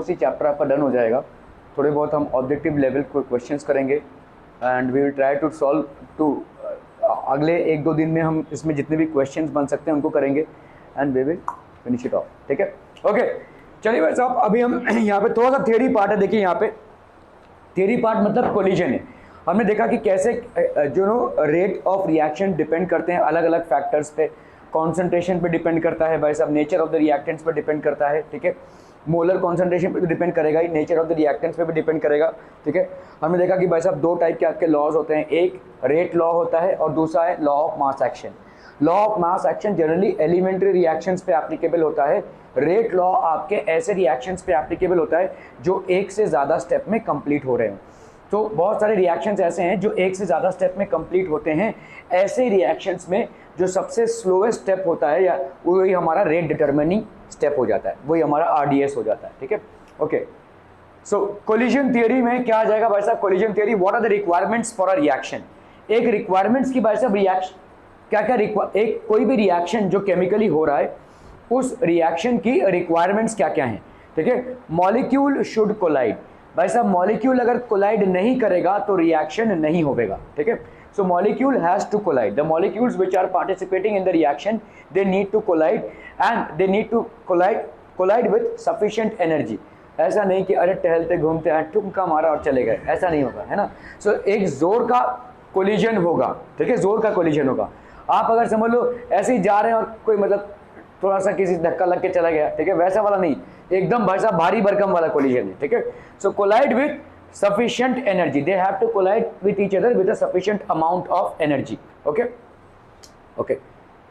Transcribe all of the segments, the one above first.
Almost ही chapter आपका done हो जाएगा। थोड़े बहुत हम ऑब्जेक्टिव लेवल को क्वेश्चंस करेंगे and we will try to solve to अगले 1-2 दिन में हम इसमें जितने भी क्वेश्चंस बन सकते हैं उनको करेंगे and we will finish it off. ठीक है, ओके। चलिए भाई साहब, अभी हम यहाँ पे थोड़ा सा थियरी पार्ट है। देखिए यहाँ पे थियरी पार्ट मतलब कोलिजन है। हमने देखा कि कैसे रेट ऑफ रिएक्शन डिपेंड करते हैं अलग अलग फैक्टर्स पे। कॉन्सेंट्रेशन पे डिपेंड करता है भाई साहब, नेचर ऑफ द रिएक्टेंट्स पे डिपेंड करता है। ठीक है, मोलर कॉन्सेंट्रेशन पे भी डिपेंड करेगा ही, नेचर ऑफ द रिएक्टेंट्स पे भी डिपेंड करेगा। ठीक है, हमने देखा कि भाई साहब 2 टाइप के आपके लॉज होते हैं, एक रेट लॉ होता है और दूसरा है law of mass action. Law of mass action generally elementary reactions पे एप्लीकेबल होता है। रेट लॉ आपके ऐसे रिएक्शंस पे एप्लीकेबल होता है जो एक से ज़्यादा स्टेप में कंप्लीट हो रहे हैं। तो बहुत सारे रिएक्शंस ऐसे हैं जो एक से ज़्यादा स्टेप में कंप्लीट होते हैं। ऐसे रिएक्शंस में जो सबसे स्लोएस्ट स्टेप होता है या वही हमारा रेट डिटर्मिनिंग स्टेप हो जाता है, वही हमारा RDS हो जाता है। ठीक है, ओके। सो कोलिजन थियरी में क्या आ जाएगा भाई साहब? Collision theory, what are the requirements for a reaction. एक रिक्वायरमेंट्स की भाई साहब रिएक्शन क्या क्या एक कोई भी रिएक्शन जो केमिकली हो रहा है उस रिएक्शन की रिक्वायरमेंट्स क्या क्या हैं। ठीक है, मॉलिक्यूल शुड कोलाइड। भाई साहब मॉलिक्यूल अगर कोलाइड नहीं करेगा तो रिएक्शन नहीं होगा। ठीक है, so molecule has to collide. The molecules which are participating in the reaction they need to collide and they need to collide with sufficient energy. ऐसा नहीं कि अरे टहलते घूमते हैं ठुमका मारा और चले गए, ऐसा नहीं होगा, है ना। सो एक जोर का कोलिजन होगा। ठीक है, जोर का कोलिजन होगा। आप अगर समझ लो ऐसे ही जा रहे हैं और कोई मतलब थोड़ा सा किसी धक्का लग के चला गया, ठीक है, वैसा वाला नहीं, एकदम भाई साहब भारी भरकम वाला कोलिजन है। ठीक है, so collide with sufficient energy, they have to collide with each other with a sufficient amount of energy. Okay okay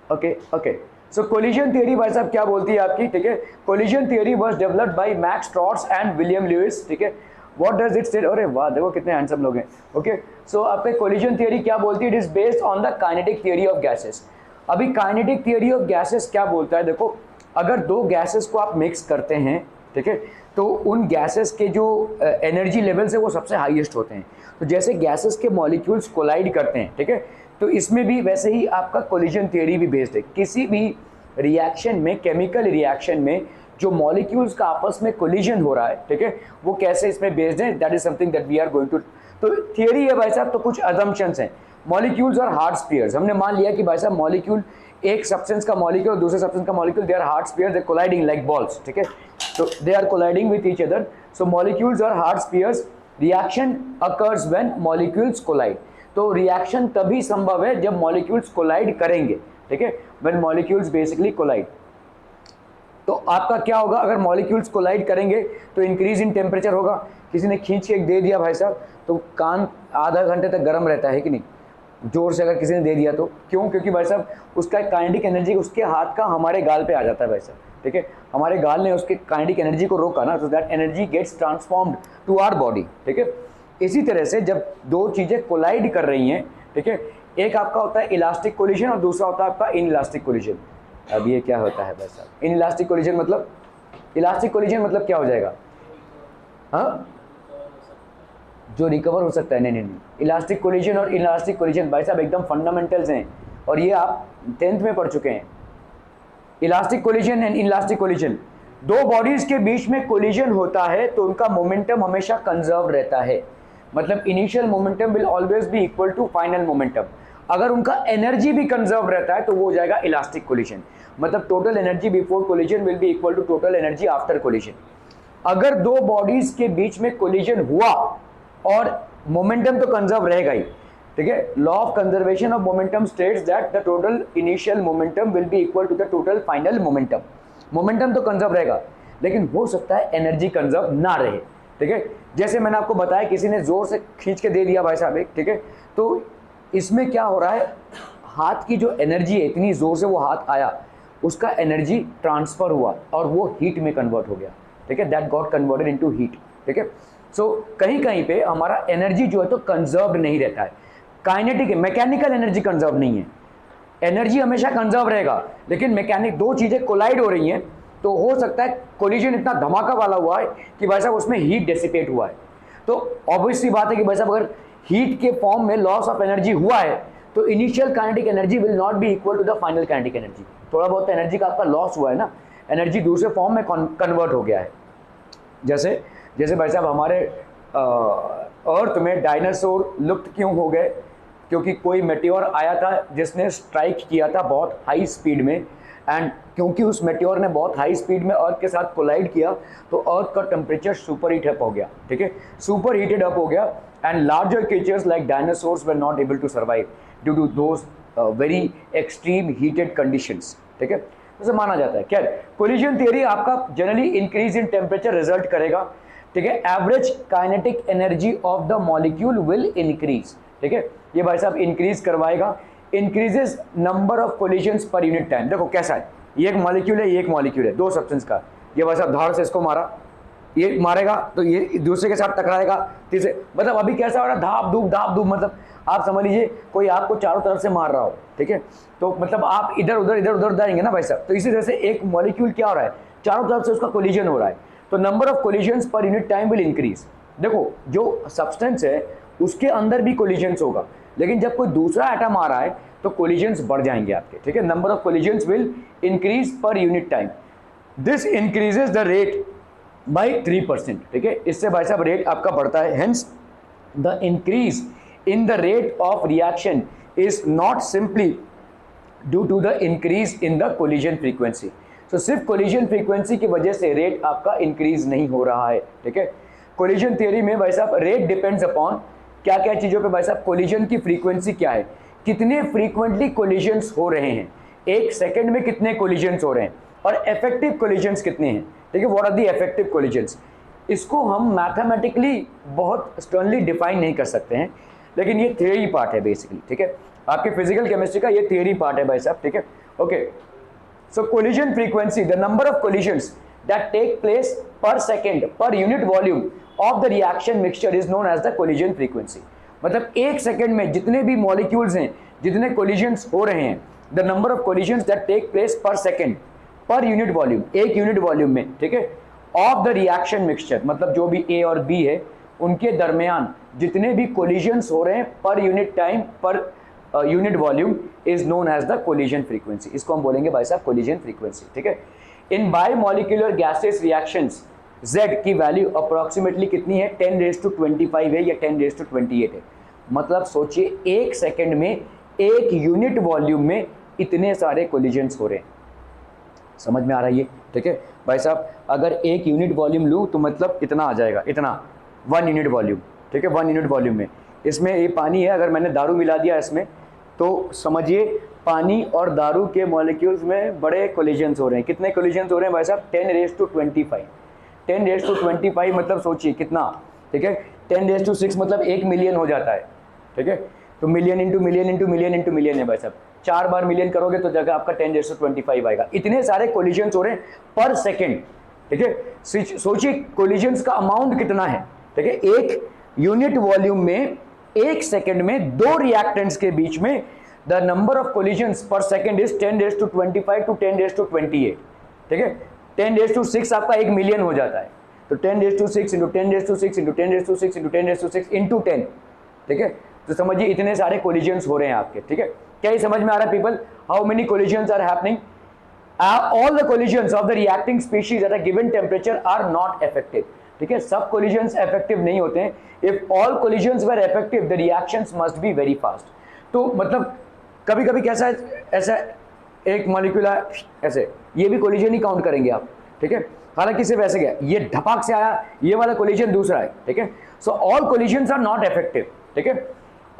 okay okay. So collision theory भाई साहब क्या बोलती है आपकी? ठीक है, collision theory was developed by Max Strauss and William Lewis. ठीक है, व्हाट डज इट स्टेट? अरे वाह, देखो कितने हैंडसम लोग हैं। ओके, सो आपके कोलिजन थ्योरी क्या बोलती है? It is based on the kinetic theory of gases. अभी काइनेटिक थ्योरी ऑफ गैसेस क्या बोलता है? देखो, अगर 2 गैसेस को आप मिक्स करते हैं, ठीक है, तो उन गैसेस के जो एनर्जी लेवल्स है वो सबसे हाईएस्ट होते हैं। तो जैसे गैसेस के मॉलिक्यूल्स कोलाइड करते हैं, ठीक है, तो इसमें भी वैसे ही आपका कोलिजन थ्योरी भी बेस्ड है। किसी भी रिएक्शन में, केमिकल रिएक्शन में जो मॉलिक्यूल्स का आपस में कोलिजन हो रहा है, ठीक है, वो कैसे इसमें बेस्ड है, that is something that we are going to. तो थियरी है भाई साहब, तो कुछ अजम्पशंस हैं। मॉलिक्यूल्स और हार्ड स्फीयर्स, हमने मान लिया कि भाई साहब मॉलिक्यूल, एक सब्सटेंस का मॉलिक्यूल और दूसरे सब्सटेंस का molecule, they are hard spheres, they colliding like balls. ठीक है, तो they are colliding with each other. So molecules और hard spheres, reaction occurs when molecules collide. तो रिएक्शन तभी संभव है जब मॉलिक्यूल्स कोलाइड करेंगे। ठीक है, व्हेन मॉलिक्यूल्स बेसिकली कोलाइड। तो आपका क्या होगा? अगर मॉलिक्यूल्स कोलाइड करेंगे तो इंक्रीज इन टेम्परेचर होगा। किसी ने खींच के दे दिया भाई साहब तो कान आधा घंटे तक गर्म रहता है कि नहीं, जोर से अगर किसी ने दे दिया तो। क्यों? क्योंकि भाई साहब उसका काइनेटिक एनर्जी उसके हाथ का हमारे गाल पे आ जाता है भाई साहब। ठीक है, हमारे गाल ने उसके काइनेटिक एनर्जी को रोका ना, तो that energy gets transformed to our body. ठीक है, इसी तरह से जब 2 चीज़ें कोलाइड कर रही हैं, ठीक है, एक आपका होता है इलास्टिक कोलिजन और दूसरा होता है आपका इनइलास्टिक कोलिजन। अब ये क्या होता है भाई साहब? इनइलास्टिक कोलिजन मतलब, इलास्टिक कोलिजन मतलब क्या हो जाएगा? हाँ, जो रिकवर हो सकता है। नहीं नहीं नहीं, इलास्टिक कोलिजन और इनइलास्टिक कोलिजन भाई साहब एकदम फंडामेंटल्स हैं और ये आप 10th में पढ़ चुके हैं। Elastic collision and inelastic collision, 2 bodies के बीच में कोलिजन होता है तो उनका मोमेंटम हमेशा कंजर्व रहता है। मतलब initial momentum will always be equal to final momentum. अगर उनका एनर्जी भी कंजर्व रहता है तो वो हो जाएगा इलास्टिक कोलिजन। मतलब total energy before collision will be equal to total energy after collision. अगर 2 बॉडीज के बीच में कोलिजन हुआ और मोमेंटम तो कंजर्व रहेगा ही। ठीक है, law of conservation of momentum states that the total initial momentum will be equal to the total final momentum. Momentum तो कंजर्व रहेगा लेकिन हो सकता है एनर्जी कंजर्व ना रहे। ठीक है, जैसे मैंने आपको बताया किसी ने जोर से खींच के दे दिया भाई साहब एक, ठीक है, तो इसमें क्या हो रहा है, हाथ की जो एनर्जी है, इतनी जोर से वो हाथ आया, उसका एनर्जी ट्रांसफर हुआ और वो हीट में कन्वर्ट हो गया। ठीक है, that got converted into heat. ठीक है, सो कहीं कहीं पे हमारा एनर्जी जो है तो कंजर्व नहीं रहता है। काइनेटिक, मैकेनिकल एनर्जी कंजर्व नहीं है। एनर्जी हमेशा कंजर्व रहेगा लेकिन मैकेनिक, 2 चीजें कोलाइड हो रही हैं तो हो सकता है कोलिजन इतना धमाका वाला हुआ है कि भाई साहब उसमें हीट डेसिपेट हुआ है। तो ऑब्वियस सी बात है कि भाई साहब अगर हीट के फॉर्म में लॉस ऑफ एनर्जी हुआ है तो initial kinetic energy will not be equal to the final kinetic energy. थोड़ा बहुत एनर्जी का आपका लॉस हुआ है ना, एनर्जी दूसरे फॉर्म में कन्वर्ट हो गया है। जैसे जैसे भाई साहब हमारे अर्थ में डायनासोर लुप्त क्यों हो गए? क्योंकि कोई मेटियोर आया था जिसने स्ट्राइक किया था बहुत हाई स्पीड में, एंड क्योंकि उस मेटियोर ने बहुत हाई स्पीड में अर्थ के साथ कोलाइड किया तो अर्थ का टेम्परेचर सुपर हीट अप हो गया, ठीक है, सुपर हीटेड अप हो गया, and larger creatures like dinosaurs were not able to survive due to those very extreme heated conditions, ठीक है, उसे माना जाता है। क्या कोलिजन थियरी आपका generally increase in temperature result करेगा, ठीक है, average kinetic energy of the molecule will increase, ठीक है, ये भाई साहब इंक्रीज करवाएगा, increases number of collisions per unit time. देखो कैसा है, ये एक मॉलिक्यूल है, ये एक मॉलिक्यूल है, दो सब्सटेंस का, ये भाई साहब धार से इसको मारा, ये मारेगा तो ये दूसरे के साथ टकराएगा, तीसरे, मतलब अभी कैसा हो रहा है, धाप धूप, मतलब आप समझ लीजिए कोई आपको चारों तरफ से मार रहा हो, ठीक है, तो मतलब आप इधर उधर जाएंगे ना भाई साहब, तो इसी तरह से एक मॉलिक्यूल क्या हो रहा है, चारों तरफ से उसका कोलिजन हो रहा है, तो number of collisions per unit time will increase. देखो जो सब्सटेंस है उसके अंदर भी कोलिजन्स होगा, लेकिन जब कोई दूसरा एटम आ रहा है तो कोलिजन्स बढ़ जाएंगे आपके, ठीक है, number of collisions will increase पर unit time, this increases the rate by 3%, ठीक है, इससे भाई साहब रेट आपका बढ़ता है, hence the increase in the rate of reaction is not simply due to the increase in the collision frequency. तो सिर्फ कोलिजन फ्रीक्वेंसी की वजह से रेट आपका इंक्रीज नहीं हो रहा है, ठीक है। कोलिजन थियरी में भाई साहब रेट डिपेंड्स अपॉन क्या क्या चीज़ों पे भाई साहब, कोलिजन की फ्रीक्वेंसी क्या है, कितने फ्रीक्वेंटली कोलिजन्स हो रहे हैं, एक सेकंड में कितने कोलिजन्स हो रहे हैं, और इफेक्टिव कोलिजन्स कितने हैं, ठीक है, what are the effective collisions. इसको हम मैथमेटिकली बहुत स्टर्नली डिफाइन नहीं कर सकते हैं, लेकिन ये थियरी पार्ट है बेसिकली, ठीक है, आपके फिजिकल केमिस्ट्री का ये थियरी पार्ट है भाई साहब, ठीक है, okay. So collision frequency, the number of collisions that take place per second per unit volume of the reaction mixture is known as the collision frequency. मतलब एक सेकेंड में जितने भी मॉलिक्यूल्स हैं, जितने कोलिजन्स हो रहे हैं, the number of collisions that take place per second per unit volume, एक यूनिट वॉल्यूम में, ठीक है, ऑफ द रिएक्शन मिक्सचर, मतलब जो भी ए और बी है उनके दरमियान जितने भी कोलिजन्स हो रहे हैं per unit time per unit volume is known as the collision frequency, इसको हम बोलेंगे भाई साहब कोलिजन फ्रीक्वेंसी, ठीक है। In bimolecular gases reactions Z की वैल्यू अप्रोक्सीमेटली कितनी है, 10⁻25 है या 10⁻28 है, मतलब सोचिए एक सेकेंड में एक यूनिट वॉल्यूम में इतने सारे कोलिजन्स हो रहे हैं, समझ में आ रहा है ये, ठीक है भाई साहब। अगर एक यूनिट वॉल्यूम लूँ तो मतलब इतना आ जाएगा, इतना 1 यूनिट वॉल्यूम, ठीक है, 1 यूनिट वॉल्यूम में, इसमें ये पानी है, अगर मैंने दारू मिला दिया इसमें तो समझिए पानी और दारू के मॉलिक्यूल्स में बड़े कोलिजन्स हो रहे हैं, कितने कोलिजन्स हो रहे हैं भाई साहब, 10⁻25, 10⁻25 मतलब सोचिए कितना, ठीक है, 10⁻6 मतलब 1 मिलियन हो जाता है, ठीक है, तो million into million into million into million है भाई साहब, 4 बार मिलियन करोगे तो जगह आपका 10⁻25 आएगा, इतने सारे कोलिजन्स हो रहे हैं पर सेकेंड, ठीक है। सोचिए कोलिजन्स का अमाउंट कितना है, ठीक है, एक यूनिट वॉल्यूम में एक सेकेंड में दो रिएक्टेंट्स के बीच में द नंबर ऑफ कोलिजन्स पर सेकेंड इज 10⁻25 टू 10⁻28, ठीक है, 10⁻6 आपका 1 मिलियन हो जाता है, तो 10⁻6 इंटू 10⁻6 इंटू 10⁻6 इंटू 10⁻6 इंटू 10, ठीक है, तो समझिए इतने सारे कोलिजन्स हो रहे हैं आपके, ठीक है। क्या ये समझ में आ रहा है people, how many collisions are happening, all the collisions of the reacting species at a given temperature are not effective, ठीक है, सब कोलिजन्स इफेक्टिव नहीं होते हैं, if all collisions were effective the reactions must be very fast. तो मतलब कभी कभी कैसा है, ऐसा एक मॉलिक्यूल है ऐसे, ये भी कोलिजन ही काउंट करेंगे आप, ठीक है, हालांकि सिर्फ ऐसे गया, ये ढपाक से आया, ये वाला कोलिजन दूसरा है, ठीक है, so all collisions are not effective, ठीक है,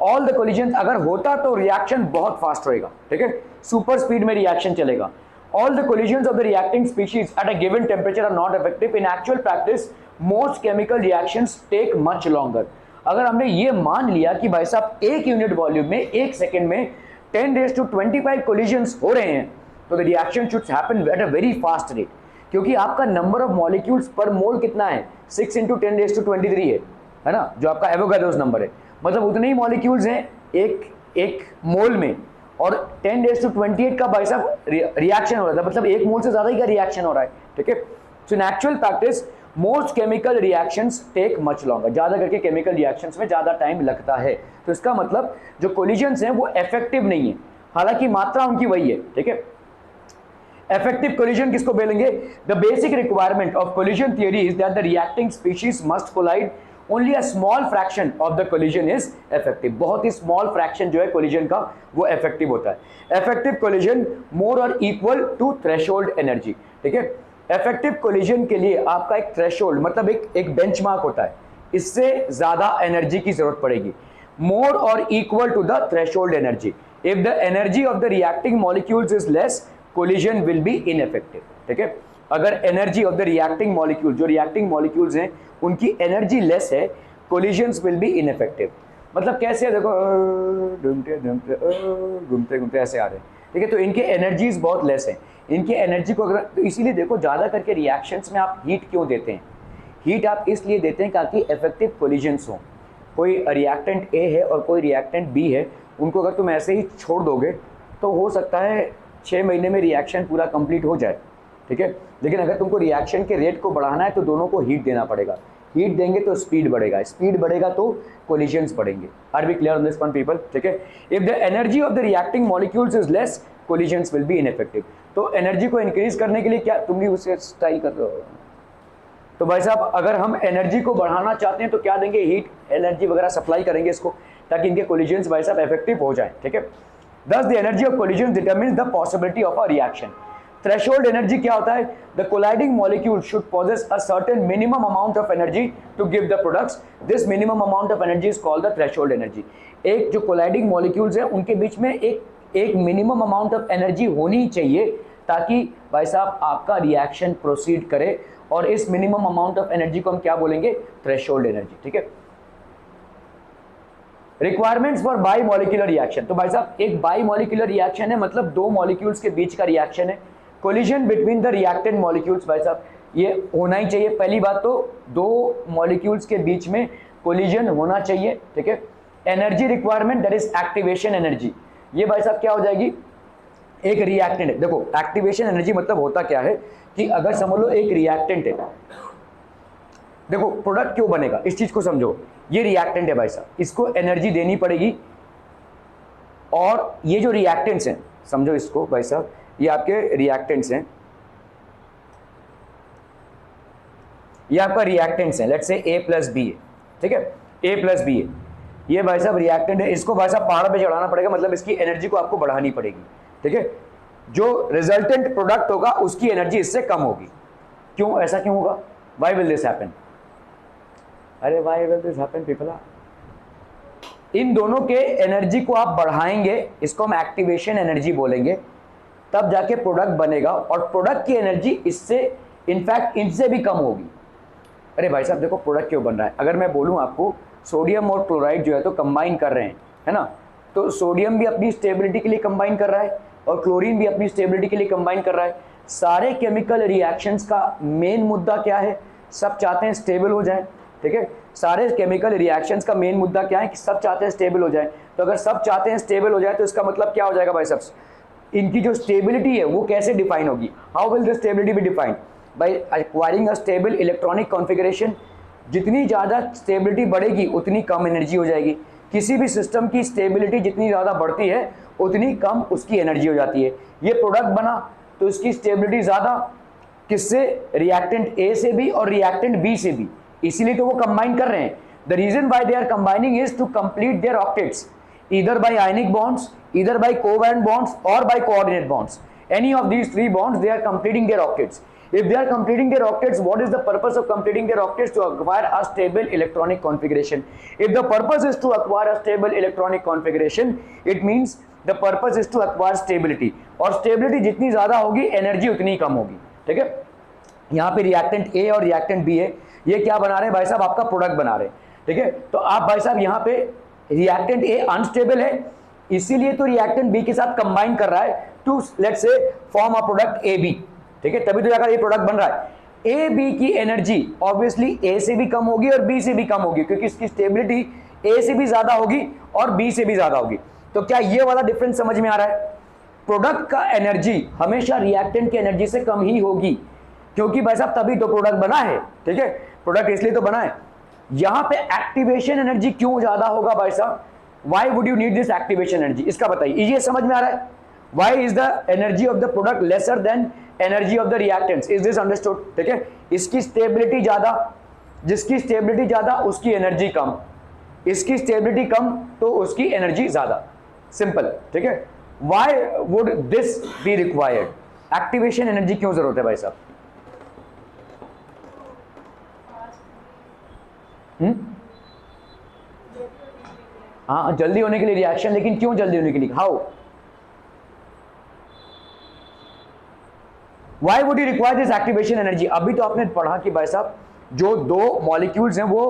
ऑल द कोलिजन्स अगर होता तो रिएक्शन बहुत फास्ट होएगा, ठीक है, सुपर स्पीड में रिएक्शन चलेगा। All the collisions of the reacting species at a given temperature are not effective, in actual practice most chemical reactions take much longer. अगर हमने ये मान लिया कि भाई साहब एक यूनिट वॉल्यूम में एक सेकेंड में 10⁻25 कोलिजन्स हो रहे हैं, तो the reaction should happen at a very fast rate, क्योंकि आपका नंबर ऑफ मॉलिक्यूल्स पर मोल कितना है, 6 × 10⁻23 है ना, जो आपका एवोगाड्रोस नंबर है, मतलब उतने ही मॉलिक्यूल्स हैं एक मोल में, और 10⁻28 का भाई साहब रिएक्शन हो रहा था, मतलब एक मोल से ज्यादा ही का रिएक्शन हो रहा है, ठीक है। So in actual practice most chemical reactions take much longer, ज्यादा करके केमिकल रिएक्शंस में ज्यादा टाइम लगता है, तो इसका मतलब जो कोलिजन्स हैं वो इफेक्टिव नहीं है, हालांकि मात्रा उनकी वही है, ठीक है। इफेक्टिव कोलिजन किसको बोलेंगे? The basic requirement of collision theory is that the reacting species must collide, only a small fraction of the collision is effective. बहुत ही स्मॉल फ्रैक्शन जो है कोलिजन का वो इफेक्टिव होता है। इफेक्टिव कोलिजन मोर और इक्वल टू थ्रेशोल्ड एनर्जी, ठीक है। इफेक्टिव कोलिजन के लिए आपका एक थ्रेशोल्ड मतलब एक बेंचमार्क होता है, इससे ज्यादा एनर्जी की जरूरत पड़ेगी। मोर और equal to the threshold energy, if the energy of the reacting molecules is less, collision will be ineffective, ठीक है। अगर energy of the reacting molecule, जो रिएक्टिंग मॉलिक्यूल्स हैं उनकी एनर्जी लेस है, कोलिजन्स विल बी इनइफेक्टिव। मतलब कैसे, देखो घूमते घूमते घूमते ऐसे आ रहे हैं, ठीक है। तो इनके एनर्जीज बहुत लेस हैं, इनकी एनर्जी को अगर, तो इसीलिए देखो ज़्यादा करके रिएक्शंस में आप हीट क्यों देते हैं? हीट आप इसलिए देते हैं ताकि इफेक्टिव कोलिजन्स हों। कोई रिएक्टेंट ए है और कोई रिएक्टेंट बी है, उनको अगर तुम ऐसे ही छोड़ दोगे तो हो सकता है 6 महीने में रिएक्शन पूरा कंप्लीट हो जाए, ठीक है। लेकिन अगर तुमको रिएक्शन के रेट को बढ़ाना है तो दोनों को हीट देना पड़ेगा। हीट देंगे तो स्पीड बढ़ेगा, स्पीड बढ़ेगा तो कोलिजन्स बढ़ेंगे। Are we clear on this one people? ठीक है। If the energy of the reacting molecules is less, collisions will be ineffective. तो एनर्जी को इंक्रीज करने के लिए क्या तुम भी उसे स्टाइल कर रहे हो? तो भाई साहब अगर हम एनर्जी को बढ़ाना चाहते हैं तो क्या देंगे? हीट एनर्जी वगैरह सप्लाई करेंगे इसको, ताकि इनके कोलिजन्स भाई साहब इफेक्टिव हो जाए, ठीक है। Thus the energy of collision determines the possibility of a reaction. Threshold energy क्या होता है? The colliding molecule should possess a certain minimum amount of energy to give the products. This minimum amount of energy is called the threshold energy. एक जो colliding molecules है उनके बीच में एक minimum amount of energy होनी चाहिए ताकि भाई साहब आपका रिएक्शन प्रोसीड करे, और इस मिनिमम अमाउंट ऑफ एनर्जी को हम क्या बोलेंगे? थ्रेशोल्ड एनर्जी, ठीक है। Requirements for by molecular reaction, तो भाई साहब एक बाई मॉलिक्यूलर रिएक्शन है, मतलब दो मॉलिक्यूल्स के बीच का रिएक्शन है। Collision between the reactant molecules, भाई साहब ये होना ही चाहिए। पहली बात तो दो मॉलिक्यूल्स के बीच में कोलिजन होना चाहिए, ठीक है। Energy requirement that is activation energy, ये भाई साहब क्या हो जाएगी? एक रिएक्टेंट है। देखो एक्टिवेशन एनर्जी मतलब होता क्या है कि अगर समझ लो एक रिएक्टेंट है, देखो प्रोडक्ट क्यों बनेगा इस चीज को समझो। ये रिएक्टेंट है भाई साहब, इसको एनर्जी देनी पड़ेगी, और ये जो रिएक्टेंट्स हैं समझो इसको भाई साहब, ये आपके रिएक्टेंट्स हैं, ये आपका रिएक्टेंट्स हैं, let's say A plus B है, ठीक है। A प्लस बी है, ये भाई साहब रिएक्टेंट है, इसको भाई साहब पहाड़ पे चढ़ाना पड़ेगा, मतलब इसकी एनर्जी को आपको बढ़ानी पड़ेगी, ठीक है। जो रिजल्टेंट प्रोडक्ट होगा उसकी एनर्जी इससे कम होगी। क्यों, ऐसा क्यों होगा? Why will this happen? अरे why will this happen people? इन दोनों के एनर्जी को आप बढ़ाएंगे, इसको हम एक्टिवेशन एनर्जी बोलेंगे, तब जाके प्रोडक्ट बनेगा, और प्रोडक्ट की एनर्जी इससे इनफैक्ट इनसे भी कम होगी। अरे भाई साहब देखो प्रोडक्ट क्यों बन रहा है, अगर मैं बोलूं आपको सोडियम और क्लोराइड जो है तो कंबाइन कर रहे हैं, है ना, तो सोडियम भी अपनी स्टेबिलिटी के लिए कंबाइन कर रहा है और क्लोरीन भी अपनी स्टेबिलिटी के लिए कंबाइन कर रहा है। सारे केमिकल रिएक्शंस का मेन मुद्दा क्या है? सब चाहते हैं स्टेबल हो जाए, ठीक है। सारे केमिकल रिएक्शंस का मेन मुद्दा क्या है कि सब चाहते हैं स्टेबल हो जाए। तो अगर सब चाहते हैं स्टेबल हो जाए तो इसका मतलब क्या हो जाएगा भाई साहब? इनकी जो स्टेबिलिटी है वो कैसे डिफाइन होगी? How will the stability be defined? By acquiring a stable electronic configuration. जितनी ज़्यादा स्टेबिलिटी बढ़ेगी उतनी कम एनर्जी हो जाएगी। किसी भी सिस्टम की स्टेबिलिटी जितनी ज़्यादा बढ़ती है उतनी कम उसकी एनर्जी हो जाती है। ये प्रोडक्ट बना तो इसकी स्टेबिलिटी ज़्यादा, किससे? रिएक्टेंट ए से भी और रिएक्टेंट बी से भी, इसीलिए तो वो कंबाइन कर रहे हैं। The reason why they are combining is to complete their octets, either by ionic bonds, either by covalent bonds और by coordinate bonds. Any of these 3 bonds they are completing their octets. If they are completing their octets, what is the purpose of completing their octets? To acquire a stable electronic configuration. If the purpose is to acquire a stable electronic configuration, it means the purpose is to acquire stability. और stability जितनी ज़्यादा होगी energy उतनी कम होगी, ठीक है। यहाँ पे रिएक्टेंट ए और रिएक्टेंट बी है, ये क्या बना रहे हैं भाई साहब? आपका प्रोडक्ट बना रहे हैं, ठीक है। तो आप भाई साहब यहाँ पे रिएक्टेंट ए अनस्टेबल है, इसीलिए तो रिएक्टेंट बी के साथ कंबाइन कर रहा है two let's say form a product A B, ठीक है। तभी तो जाकर ये प्रोडक्ट बन रहा है। ए बी की एनर्जी ऑब्वियसली ए से भी कम होगी और बी से भी कम होगी, क्योंकि इसकी स्टेबिलिटी ए से भी ज्यादा होगी और बी से भी ज्यादा होगी। तो क्या ये वाला डिफरेंस समझ में आ रहा है? प्रोडक्ट का एनर्जी हमेशा रिएक्टेंट की एनर्जी से कम ही होगी, क्योंकि भाई साहब तभी तो प्रोडक्ट बना है, ठीक है। प्रोडक्ट इसलिए तो बना है। यहां पे एक्टिवेशन एनर्जी क्यों ज्यादा होगा भाई साहब? Why would you need this activation energy? इसका बताइए, ये समझ में आ रहा है? Why is the energy of the product lesser than energy of the reactants, is this understood? ठीक है, इसकी स्टेबिलिटी ज्यादा, जिसकी स्टेबिलिटी ज्यादा उसकी एनर्जी कम, इसकी स्टेबिलिटी कम तो उसकी एनर्जी ज्यादा, सिंपल। ठीक है, why would this be required? Activation energy क्यों जरूरत है भाई साहब? हाँ, जल्दी होने के लिए रिएक्शन, लेकिन क्यों जल्दी होने के लिए? How? Why would you require this activation energy? अभी तो आपने पढ़ा कि भाई साहब जो दो मॉलिक्यूल्स हैं वो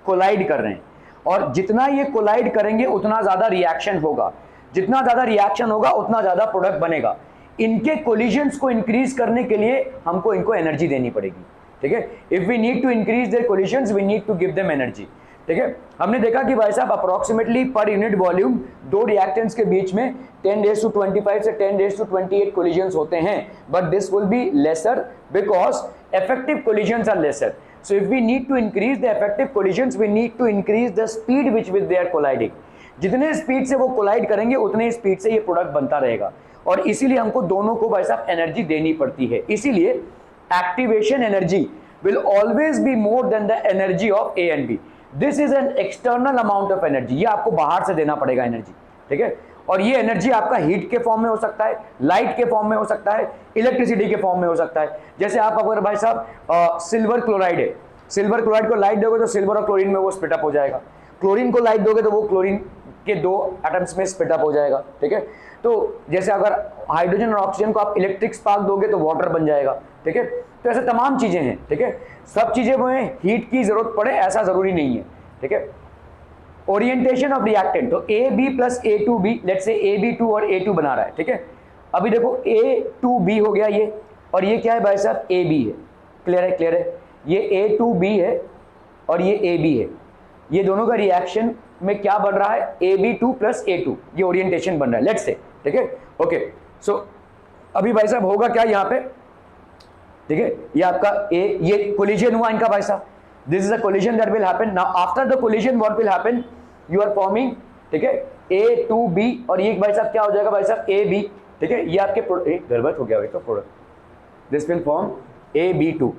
कोलाइड कर रहे हैं, और जितना ये कोलाइड करेंगे उतना ज्यादा रिएक्शन होगा, जितना ज्यादा रिएक्शन होगा उतना ज्यादा प्रोडक्ट बनेगा। इनके कोलिजन्स को इंक्रीज करने के लिए हमको इनको एनर्जी देनी पड़ेगी। ठीक है, if we need to increase their collisions we need to give them energy. ठीक है, हमने देखा कि भाई साहब अप्रोक्सीमेटली पर यूनिट वॉल्यूम दो रिएक्टेंट्स के बीच में 10⁻² से 10⁻28 कोलिजन्स होते हैं, but this will be lesser because effective collisions are lesser. So if we need to increase the effective collisions, we need to increase the speed which with they are colliding. जितने speed से वो collide करेंगे उतने speed से ये product बनता रहेगा, और इसीलिए हमको दोनों को भाई साहब एनर्जी देनी पड़ती है। इसीलिए activation energy will always be more than the energy of A and B. This is an external amount of energy. ये आपको बाहर से देना पड़ेगा एनर्जी। ठीक है, और ये एनर्जी आपका हीट के फॉर्म में हो सकता है, लाइट के फॉर्म में हो सकता है, इलेक्ट्रिसिटी के फॉर्म में हो सकता है। जैसे आप अगर भाई साहब सिल्वर क्लोराइड है, सिल्वर क्लोराइड को लाइट दोगे तो सिल्वर और क्लोरीन में वो स्प्लिट अप हो जाएगा, क्लोरीन को लाइट दोगे तो वो क्लोरीन के दो एटम्स में स्प्लिट अप हो जाएगा। ठीक है, तो जैसे अगर हाइड्रोजन और ऑक्सीजन को आप इलेक्ट्रिक स्पार्क दोगे तो वाटर बन जाएगा। ठीक है, तो ऐसे तमाम चीजें हैं। ठीक है, सब चीजें में हीट की जरूरत पड़े ऐसा जरूरी नहीं है। ठीक है, ओरिएंटेशन ऑफ रिएक्टेंट, तो AB plus A2B, let's say AB2 और A2 बना रहा है। ठीक है, अभी देखो A2B हो गया ये, और ये क्या है भाई साहब? AB है। क्लियर है? क्लियर है? ये A2B है और ये AB है, ये दोनों का रिएक्शन में क्या बन रहा है? AB2 प्लस A2, ये ओरिएंटेशन बन रहा है लेट्स से। ठीक है, ओके, सो अभी भाई साहब होगा क्या यहाँ पे? ठीक है, ये आपका ये कोलिजन हुआ इनका भाई साहब, this is a collision that will happen. Now after the collision what will happen? You are forming, ठीक है, A2B, और ये भाई साहब क्या हो जाएगा भाई साहब? AB। ठीक है, ये आपके गड़बड़ हो गया भाई, तो product this will form AB2,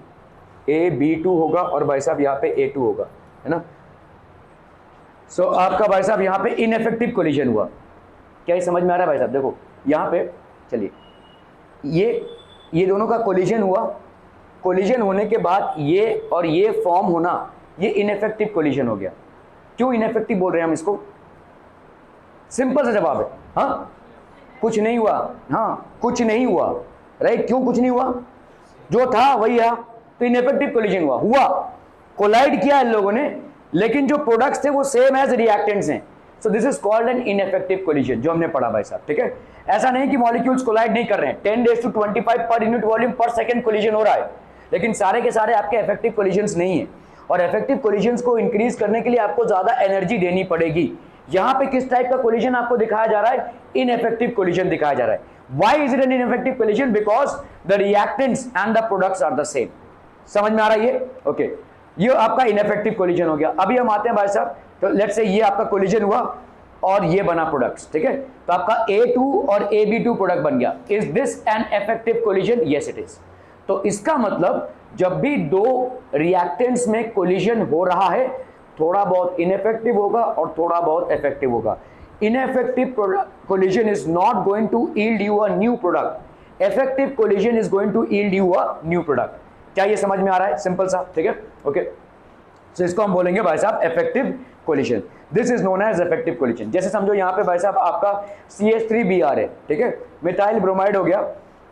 AB2 होगा, और भाई साहब यहाँ पे A2 होगा, है ना। सो आपका भाई साहब यहाँ पे इनएफेक्टिव कोलिजन हुआ। क्या ये समझ में आ रहा है भाई साहब? देखो यहाँ पे, चलिए, ये दोनों का कोलिजन हुआ, कोलिजन होने के बाद ये और ये फॉर्म होना, ये इनएफेक्टिव कोलिजन हो गया। क्यों इनएफेक्टिव बोल रहे हैं हम इसको? सिंपल सा जवाब है, हाँ, कुछ नहीं हुआ। हाँ, कुछ नहीं हुआ, राइट? क्यों कुछ नहीं हुआ? जो था वही है, तो इनएफेक्टिव कोलिजन हुआ। कोलाइड किया इन लोगों ने, लेकिन जो प्रोडक्ट्स थे वो सेम एज रिएक्टेंट्स हैं, so this is called an ineffective collision, जो हमने पढ़ा भाई साहब। ठीक है, ऐसा नहीं कि मॉलिक्यूल्स कोलाइड नहीं कर रहे हैं, 10⁻25 पर यूनिट वॉल्यूम पर सेकंड कोलिजन हो रहा है, लेकिन सारे के सारे आपके इफेक्टिव कोलिजन्स नहीं है, और इफेक्टिव कोलिजन्स को इंक्रीज करने के लिए आपको ज्यादा एनर्जी देनी पड़ेगी। यहाँ पे किस टाइप का कोलिजन आपको दिखाया जा रहा है? इनएफेक्टिव कोलिजन दिखाया जा रहा है। Why is it an ineffective collision? Because the reactants and the products are the same. समझ में आ रहा है ये? ओके, ये आपका इनएफेक्टिव कोलिजन हो गया। अभी हम आते हैं भाई साहब, तो लेट्स से ये आपका कोलिजन हुआ और ये बना प्रोडक्ट्स। ठीक है, तो आपका A2 और AB2 प्रोडक्ट बन गया। Is this an effective collision? Yes it is. तो इसका मतलब जब भी दो रिएक्टेंट्स में कोलिजन हो रहा है, थोड़ा बहुत इनएफेक्टिव होगा और थोड़ा बहुत इफेक्टिव होगा। Ineffective collision is not going to yield you a new product, effective collision is going to yield you a new product. क्या ये समझ में आ रहा है? सिंपल सा। ठीक है, ओके, सो इसको हम बोलेंगे भाई साहब effective collision. This is known as effective collision. जैसे समझो यहाँ पे भाई साहब आपका CH3Br है, ठीक है, मिथाइल ब्रोमाइड हो गया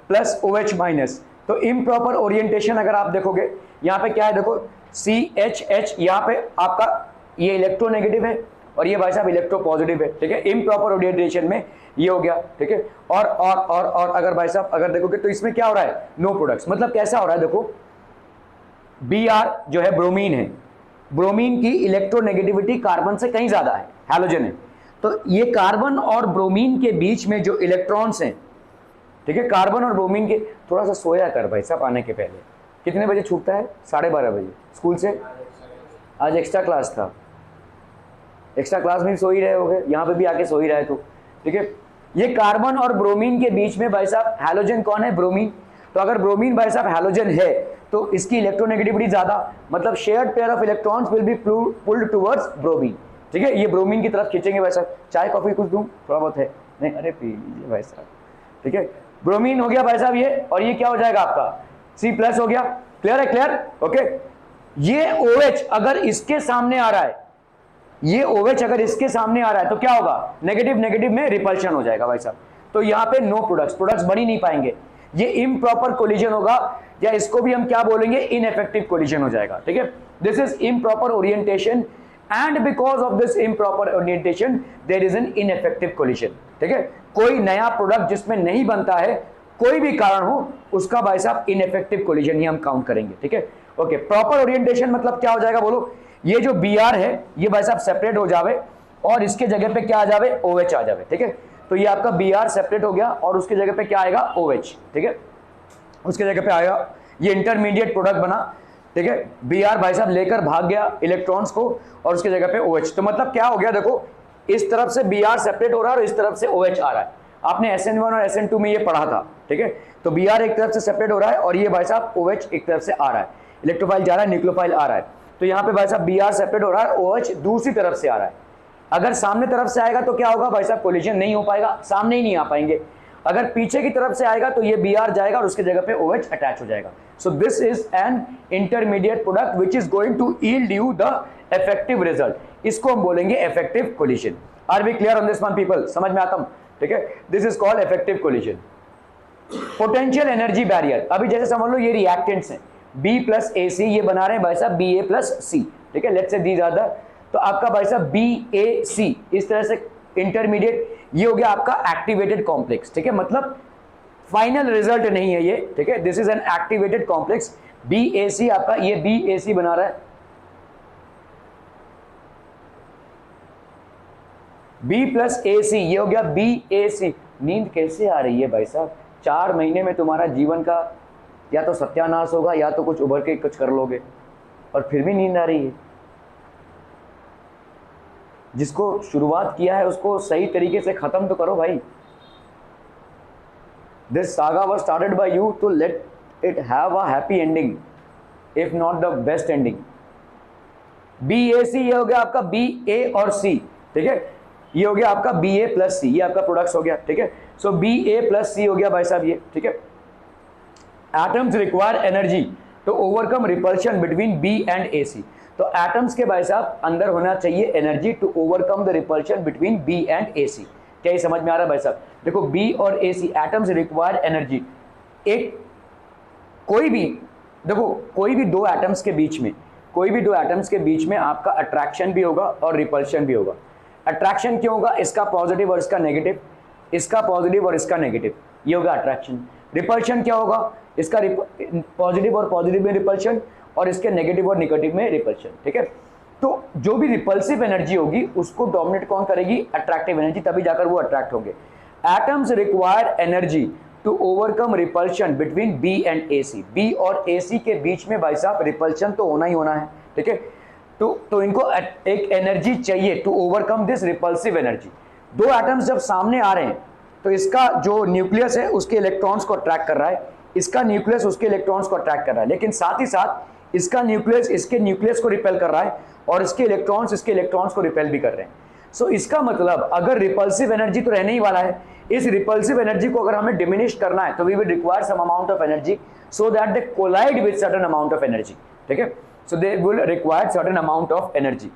प्लस OH माइनस, तो इम्प्रॉपर ओरिएंटेशन अगर आप देखोगे यहाँ पे क्या है, देखो CHH, यहाँ पे आपका ये इलेक्ट्रोनेगेटिव है और ये भाई साहब इलेक्ट्रो पॉजिटिव है। ठीक है, इम्प्रॉपर ओरिएंटेशन में ये हो गया। ठीक है, और अगर भाई साहब अगर देखोगे तो इसमें क्या हो रहा है? No products. मतलब कैसा हो रहा है? देखो Br जो है ब्रोमीन है, ब्रोमीन की इलेक्ट्रोनेगेटिविटी कार्बन से कहीं ज्यादा है, हैलोजन है, तो ये कार्बन और ब्रोमीन के बीच में जो इलेक्ट्रॉन्स हैं, ठीक है, कार्बन और ब्रोमीन के, थोड़ा सा सोया कर भाई साहब आने के पहले। कितने बजे छूटता है? 12:30 बजे स्कूल से। आज एक्स्ट्रा क्लास था, एक्स्ट्रा क्लास में सो ही रहे होगे, यहाँ पे भी आके सो ही रहे तो। ठीक है, ये कार्बन और ब्रोमीन के बीच में भाई साहब हैलोजन कौन है? ब्रोमीन। तो अगर ब्रोमीन भाई साहब हैलोजन है तो इसकी इलेक्ट्रोनेगेटिविटी ज्यादा, मतलब shared pair of electrons will be pulled towards bromine. ठीक है, ये ब्रोमीन की तरफ खींचेंगे भाई साहब। चाय कॉफी कुछ दूं? थोड़ा बहुत है? नहीं, अरे पी लीजिए भाई साहब। ठीक है, ब्रोमीन हो गया भाई साहब ये, और ये क्या हो जाएगा आपका C+ हो गया। क्लियर है? Clear, okay. ये OH अगर इसके सामने आ रहा है, ये OH अगर इसके सामने आ रहा है तो क्या होगा? नेगेटिव नेगेटिव में रिपल्शन हो जाएगा भाई साहब। तो यहाँ पे नो प्रोडक्ट्स बन ही नहीं पाएंगे, ये इम्प्रॉपर कोलिजन होगा, या इसको भी हम क्या बोलेंगे? इनइफेक्टिव कोलिजन हो जाएगा। ठीक है, this is improper orientation, and because of this improper orientation there is an ineffective collision. ठीक है, कोई नया प्रोडक्ट जिसमें नहीं बनता है, कोई भी कारण हो, उसका भाई साहब इनइफेक्टिव कोलिजन ही हम काउंट करेंगे। ठीक है, ओके। प्रॉपर ओरिएंटेशन मतलब क्या हो जाएगा बोलो? ये जो Br है ये भाई साहब सेपरेट हो जावे और इसके जगह पे क्या आ जावे? OH आ जावे। ठीक है, तो ये आपका Br सेपरेट हो गया और उसके जगह पे क्या आएगा? OH। ठीक है, उसके जगह पे आएगा, ये इंटरमीडिएट प्रोडक्ट बना। ठीक है, Br भाई साहब लेकर भाग गया इलेक्ट्रॉन्स को और उसके जगह पे OH। तो मतलब क्या हो गया? देखो, इस तरफ से Br सेपरेट हो रहा है और इस तरफ से OH आ रहा है। आपने SN1 और SN2 में ये पढ़ा था। ठीक है, तो Br एक तरफ से सेपरेट हो रहा है और ये भाई साहब OH एक तरफ से आ रहा है, इलेक्ट्रोफाइल जा रहा है, न्यूक्लियोफाइल आ रहा है। तो यहाँ पे भाई साहब Br सेपरेट हो रहा है, OH दूसरी तरफ से आ रहा है। अगर सामने तरफ से आएगा तो क्या होगा भाई साहब? कोलिजन नहीं हो पाएगा, सामने ही नहीं आ पाएंगे। अगर पीछे की तरफ से आएगा तो ये Br जाएगा और उसके जगह पे OH अटैच हो जाएगा। So this is an intermediate product which is going to yield you the effective result. इसको हम बोलेंगे effective collision. Are we clear on this one people? समझ में आता हूं? ठीक है, this is called effective collision. Potential energy barrier, अभी जैसे समझ लो ये रिएक्टेंट्स हैं B+AC, ये बना रहे हैं भाई साहब Ba+C। ठीक है, let's say these are the, तो आपका भाई साहब BAC इस तरह से इंटरमीडिएट, ये हो गया आपका एक्टिवेटेड कॉम्प्लेक्स। ठीक है, मतलब फाइनल रिजल्ट नहीं है ये। ठीक है, this is N activated complex. BAC आपका, ये BAC बना रहा है, B+AC, ये हो गया BAC। नींद कैसे आ रही है भाई साहब? 4 महीने में तुम्हारा जीवन का या तो सत्यानाश होगा या तो कुछ उभर के कुछ कर लोगे, और फिर भी नींद आ रही है। जिसको शुरुआत किया है उसको सही तरीके से खत्म तो करो भाई। This saga was started by you, तो let it have a happy ending, if not the best ending. BAC ये हो गया आपका BA और C। ठीक है, ये हो गया आपका BA+C, ये आपका प्रोडक्ट्स हो गया। ठीक है, सो BA+C हो गया भाई साहब ये। ठीक है, atoms require energy to overcome repulsion between B and AC। तो एटम्स के भाई साहब अंदर होना चाहिए energy to overcome the repulsion between B and AC। क्या ये समझ में आ रहा है भाई साहब? देखो, B और AC एटम्स रिक्वायर एनर्जी। एक कोई भी, देखो कोई भी दो एटम्स के बीच में, कोई भी दो एटम्स के बीच में आपका अट्रैक्शन भी होगा और रिपल्शन भी होगा। अट्रैक्शन क्यों होगा? इसका पॉजिटिव और इसका नेगेटिव, इसका पॉजिटिव और इसका नेगेटिव, ये होगा अट्रैक्शन। रिपल्शन क्या होगा? इसका पॉजिटिव और पॉजिटिव में रिपल्शन और इसके नेगेटिव और नेगेटिव में रिपल्शन। ठीक है, तो जो भी रिपल्सिव एनर्जी होगी उसको डोमिनेट कौन करेगी? अट्रैक्टिव एनर्जी, तभी जाकर वो अट्रैक्ट होंगे। Atoms require energy to overcome repulsion between B and AC। B और AC के बीच में भाई साहब रिपल्शन तो होना ही होना है। ठीक है, तो इनको एक एनर्जी चाहिए to overcome this repulsive energy. दो एटम्स जब सामने आ रहे हैं तो इसका जो न्यूक्लियस है उसके इलेक्ट्रॉन्स को अट्रैक्ट कर रहा है, इसका न्यूक्लियस उसके इलेक्ट्रॉन्स को अट्रैक्ट कर रहा है, लेकिन साथ ही साथ इसका न्यूक्लियस इसके न्यूक्लियस को रिपेल कर रहा है और इसके इलेक्ट्रॉन्स को रिपेल भी कर रहे हैं। सो इसका मतलब अगर रिपल्सिव एनर्जी तो रहने ही वाला है, इस रिपल्सिव एनर्जी को अगर हमें डिमिनिश करना है तो we will require some amount of energy so that they collide with certain amount of energy. ठीक है, so they will require certain amount of energy.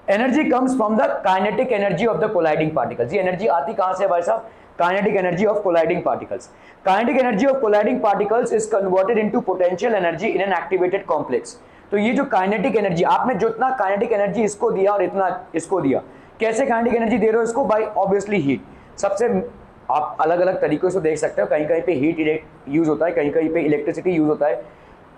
Energy comes from the kinetic energy of the colliding particles. ये energy आती कहां से भाई साहब? Kinetic energy of colliding particles. Kinetic energy of colliding particles is converted into potential energy in an activated complex. तो ये जो kinetic energy, आपने जितना काइनेटिक एनर्जी इसको दिया और इतना इसको दिया, कैसे काइनेटिक एनर्जी दे रहे हो इसको? By obviously heat. सबसे आप अलग अलग तरीकों से देख सकते हो, कहीं कहीं पे हीट यूज होता है, कहीं कहीं पे इलेक्ट्रिसिटी यूज होता है,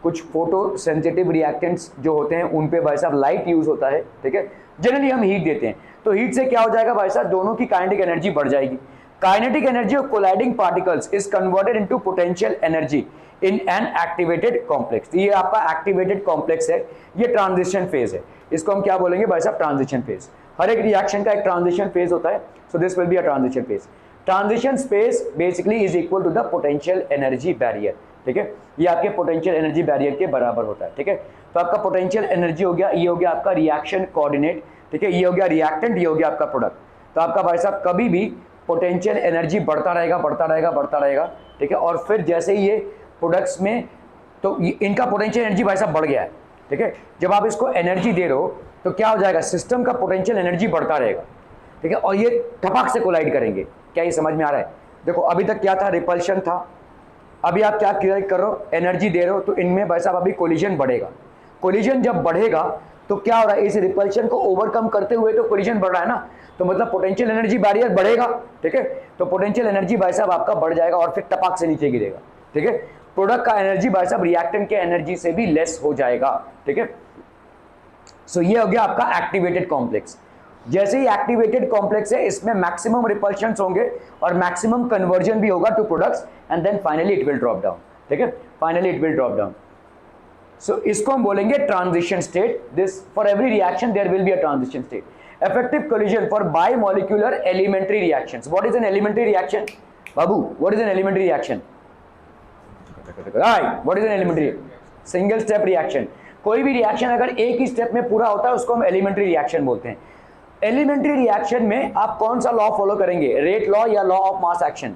कुछ फोटो सेंसिटिव रिएक्टेंट्स जो होते हैं उन पे भाई साहब लाइट यूज होता है। ठीक है, जनरली हम हीट देते हैं, तो हीट से क्या हो जाएगा भाई साहब? दोनों की काइनेटिक एनर्जी बढ़ जाएगी। Kinetic energy of colliding particles is converted into potential energy in an activated complex. ये आपका एक्टिवेटेड कॉम्प्लेक्स है, ये ट्रांजिशन फेज है, इसको हम क्या बोलेंगे भाई साहब? Transition phase. हर एक रिएक्शन का एक ट्रांजिशन फेज होता है, so this will be a transition phase. Transition space basically is equal to the potential energy barrier, ठीक है, ये आपके पोटेंशियल एनर्जी बैरियर के बराबर होता है, ठीक है। तो आपका पोटेंशियल एनर्जी हो गया, ये हो गया आपका रिएक्शन कोऑर्डिनेट, ठीक है, ये हो गया रिएक्टेंट, ये हो गया आपका प्रोडक्ट। तो आपका भाई साहब कभी भी पोटेंशियल एनर्जी बढ़ता रहेगा बढ़ता रहेगा बढ़ता रहेगा, ठीक है, और फिर जैसे ही ये प्रोडक्ट्स में, तो इनका पोटेंशियल एनर्जी भाई साहब बढ़ गया है, ठीक है, जब आप इसको एनर्जी दे रहे हो तो क्या हो जाएगा, सिस्टम का पोटेंशियल एनर्जी बढ़ता रहेगा, ठीक है, और ये टपक से कोलाइड करेंगे। क्या ये समझ में आ रहा है? देखो अभी तक क्या था, रिपल्शन था, अभी आप क्या क्रिएट कर रहे हो, एनर्जी दे रहे हो, तो इनमें भाई साहब अभी कोलिजन बढ़ेगा। कोलिजन जब बढ़ेगा तो क्या हो रहा है, इस रिपल्शन को ओवरकम करते हुए तो कोलिजन बढ़ रहा है ना, तो मतलब पोटेंशियल एनर्जी बैरियर बढ़ेगा, ठीक है, तो पोटेंशियल एनर्जी भाई साहब आपका बढ़ जाएगा और फिर टपक से नीचे गिरेगा, ठीक है। प्रोडक्ट का एनर्जी भाई साहब रिएक्टेंट के एनर्जी से भी लेस हो जाएगा, ठीक है। सो ये हो गया आपका एक्टिवेटेड कॉम्प्लेक्स। जैसे ही एक्टिवेटेड कॉम्प्लेक्स है, इसमें मैक्सिमम रिपल्शंस होंगे और मैक्सिमम कन्वर्जन भी होगा to products, and then finally it will drop down, ठीक है, finally it will drop down. So इसको हम बोलेंगे transition state. This for every reaction there will be a transition state. Effective collision for bimolecular elementary reactions. What is an elementary reaction? Babu, what is an elementary reaction? Right, what is an elementary? Single step reaction. कोई भी reaction अगर एक ही step में पूरा होता है उसको हम एलिमेंट्री रिएक्शन बोलते हैं। एलिमेंट्री रिएक्शन में आप कौन सा लॉ फॉलो करेंगे, रेट लॉ या लॉ ऑफ मास एक्शन?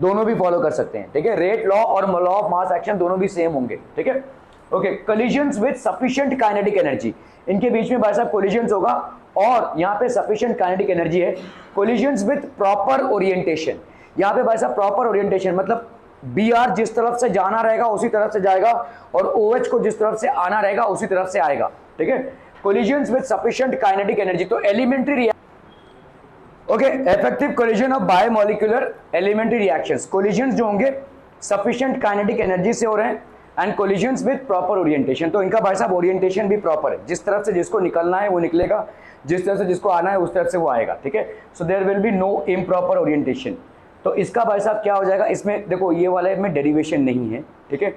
दोनों भी फॉलो कर सकते हैं, ठीक है, रेट लॉ और लॉ ऑफ मास एक्शन दोनों भी सेम होंगे, ठीक है। Okay, collisions with sufficient kinetic energy, इनके बीच में भाई साहब कोलिजन्स होगा और यहाँ पे सफिशिएंट काइनेटिक एनर्जी है। कोलिजन्स विद प्रॉपर ओरिएंटेशन, यहाँ पे भाई साहब प्रॉपर ओरिएंटेशन मतलब BR जिस तरफ से जाना रहेगा उसी तरफ से जाएगा और OH को जिस तरफ से आना रहेगा उसी तरफ से आएगा, ठीक है। Collisions with sufficient kinetic energy, तो elementary okay, effective collision of biomolecular elementary reactions, collisions जो होंगे सफिशिएंट काइनेटिक एनर्जी से हो रहे हैं and collisions with proper orientation, तो इनका भाई साहब ओरिएंटेशन भी प्रॉपर है, जिस तरफ से जिसको निकलना है वो निकलेगा, जिस तरफ से जिसको आना है उस तरफ से वो आएगा, ठीक है। So there will be no improper orientation. तो इसका भाई साहब क्या हो जाएगा, इसमें देखो ये वाले में डेरिवेशन नहीं है, ठीक है।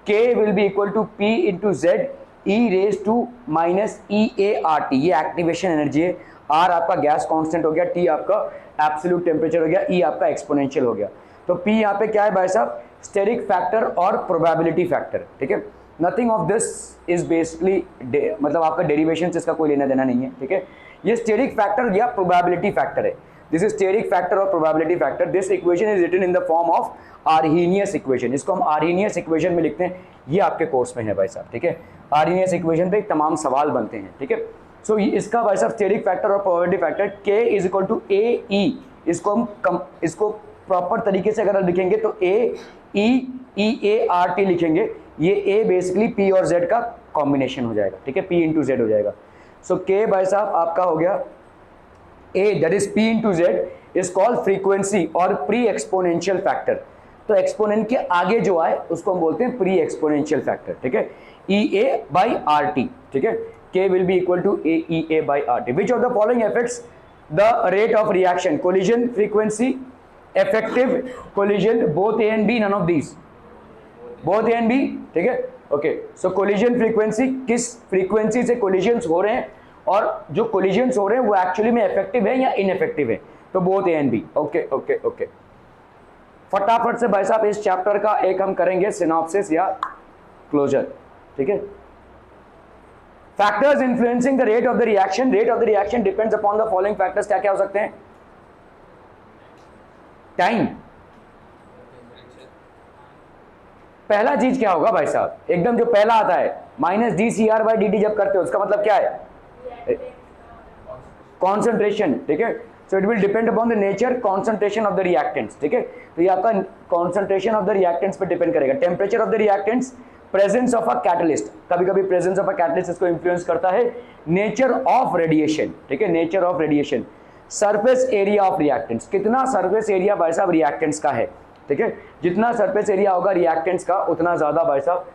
K will be equal to P into Z E raise to minus EART, ये एक्टिवेशन एनर्जी है। R आपका गैस कांस्टेंट हो गया, T आपका एब्सोल्यूट टेम्परेचर हो गया, E आपका एक्सपोनेंशियल हो गया। तो P यहाँ पे क्या है भाई साहब, स्टेरिक फैक्टर और प्रोबेबिलिटी फैक्टर, ठीक है। Nothing of this is basically मतलब आपका डेरिवेशन से इसका कोई लेना देना नहीं है, ठीक है। ये स्टेरिक फैक्टर या प्रोबेबिलिटी फैक्टर है। दिस इज स्टेरिक फैक्टर और probability factor. This equation is written in the form of Arrhenius equation, इसको हम आर्हीनियस इक्वेशन में लिखते हैं, ये आपके कोर्स में है भाई साहब, ठीक है। आर्हीनियस इक्वेशन पे तमाम सवाल बनते हैं, ठीक है। सो इसका भाई साहब स्टेरिक फैक्टर और probability factor K is equal to AE, इसको हम इसको प्रॉपर तरीके से अगर लिखेंगे तो AEEART लिखेंगे, ये A बेसिकली P और Z का कॉम्बिनेशन हो जाएगा, ठीक है, P इंटू Z हो जाएगा। सो K भाई साहब आपका हो गया A that is P into Z is called frequency और प्री एक्सपोनेंशियल फैक्टर। तो एक्सपोनेंट के आगे जो आए उसको हम बोलते हैं प्री एक्सपोनेंशियल फैक्टर, ठीक है, EA/RT, ठीक है। K will be equal to AEA/RT. Which of the following affects the rate of reaction? Collision frequency, effective collision, both A and B, none of these. Both A and B, ठीक है, okay. So collision frequency, किस frequency से collisions हो रहे हैं और जो collisions हो रहे हैं वो एक्चुअली में इफेक्टिव है या इनइफेक्टिव है, तो both A and B, okay okay okay. फटाफट से भाई साहब इस चैप्टर का एक हम करेंगे सिनॉप्सिस या क्लोजर, ठीक है। Factors influencing the rate of the reaction, rate of the reaction depends upon the following factors, क्या क्या हो सकते हैं? टाइम, पहला चीज क्या होगा भाई साहब, एकदम जो पहला आता है -dCr/dt जब करते हो उसका मतलब क्या है? कॉन्सेंट्रेशन, ठीक है। So it will depend upon the nature concentration of the reactants, ठीक है। तो ये आपका कॉन्सेंट्रेशन ऑफ द रिएक्टेंट्स पे डिपेंड करेगा। Temperature of the reactants, presence of a catalyst, कभी कभी प्रेजेंस ऑफ अ कैटलिस्ट इसको इन्फ्लुएंस करता है। नेचर ऑफ रेडिएशन, ठीक है, nature of radiation. Surface area of reactants, कितना सरफेस एरिया भाई साहब रिएक्टेंट्स का है, ठीक है। जितना सरफेस एरिया होगा रिएक्टेंट्स का उतना ज्यादा भाई साहब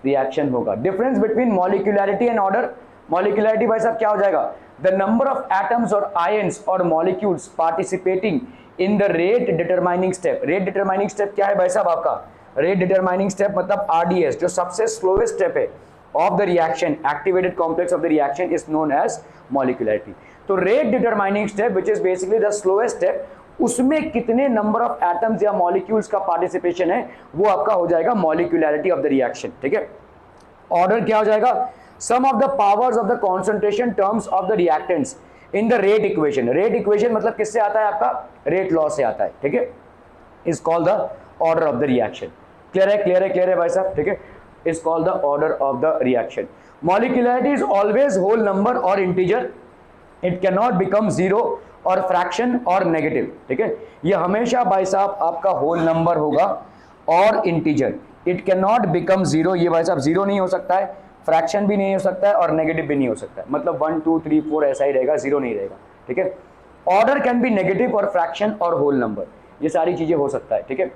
रिएक्शन होगा। डिफरेंस बिटवीन मॉलिक्यूलैरिटी एंड ऑर्डर, मॉलिक्यूलैरिटी भाई साहब क्या हो जाएगा? द नंबर ऑफ एटम्स और आयंस और molecules participating in the rate determining step. Rate determining step क्या है भाई साहब आपका? रेट डिटरमाइनिंग स्टेप मतलब RDS, जो सबसे स्लोएस्ट स्टेप है of the reaction, activated complex of the reaction is known as molecularity. तो rate determining step which is basically the slowest step, उसमें कितने नंबर ऑफ एटम्स या मॉलिक्यूल्स का participation है वो आपका हो जाएगा मॉलिक्यूलैरिटी ऑफ द रिएक्शन, ठीक है। ऑर्डर क्या हो जाएगा, sum of the powers of the concentration terms of the reactants in the rate equation. Rate equation मतलब किससे आता है, आपका रेट लॉ से आता है, ठीक है। Is called the order of the reaction. Clear है, क्लियर है, क्लियर है भाई साहब, ठीक है। Is called the order of the reaction. Molecularity is always whole number और integer, it can not become zero और फ्रैक्शन और नेगेटिव, ठीक है। ये हमेशा भाई साहब आपका होल नंबर होगा और integer, it can not become zero, ये भाई साहब जीरो नहीं हो सकता है, फ्रैक्शन भी नहीं हो सकता है और नेगेटिव भी नहीं हो सकता है, मतलब 1 2 3 4 ऐसा ही रहेगा, जीरो नहीं रहेगा, ठीक है। ऑर्डर कैन बी नेगेटिव और फ्रैक्शन और होल नंबर, ये सारी चीजें हो सकता है, ठीक है।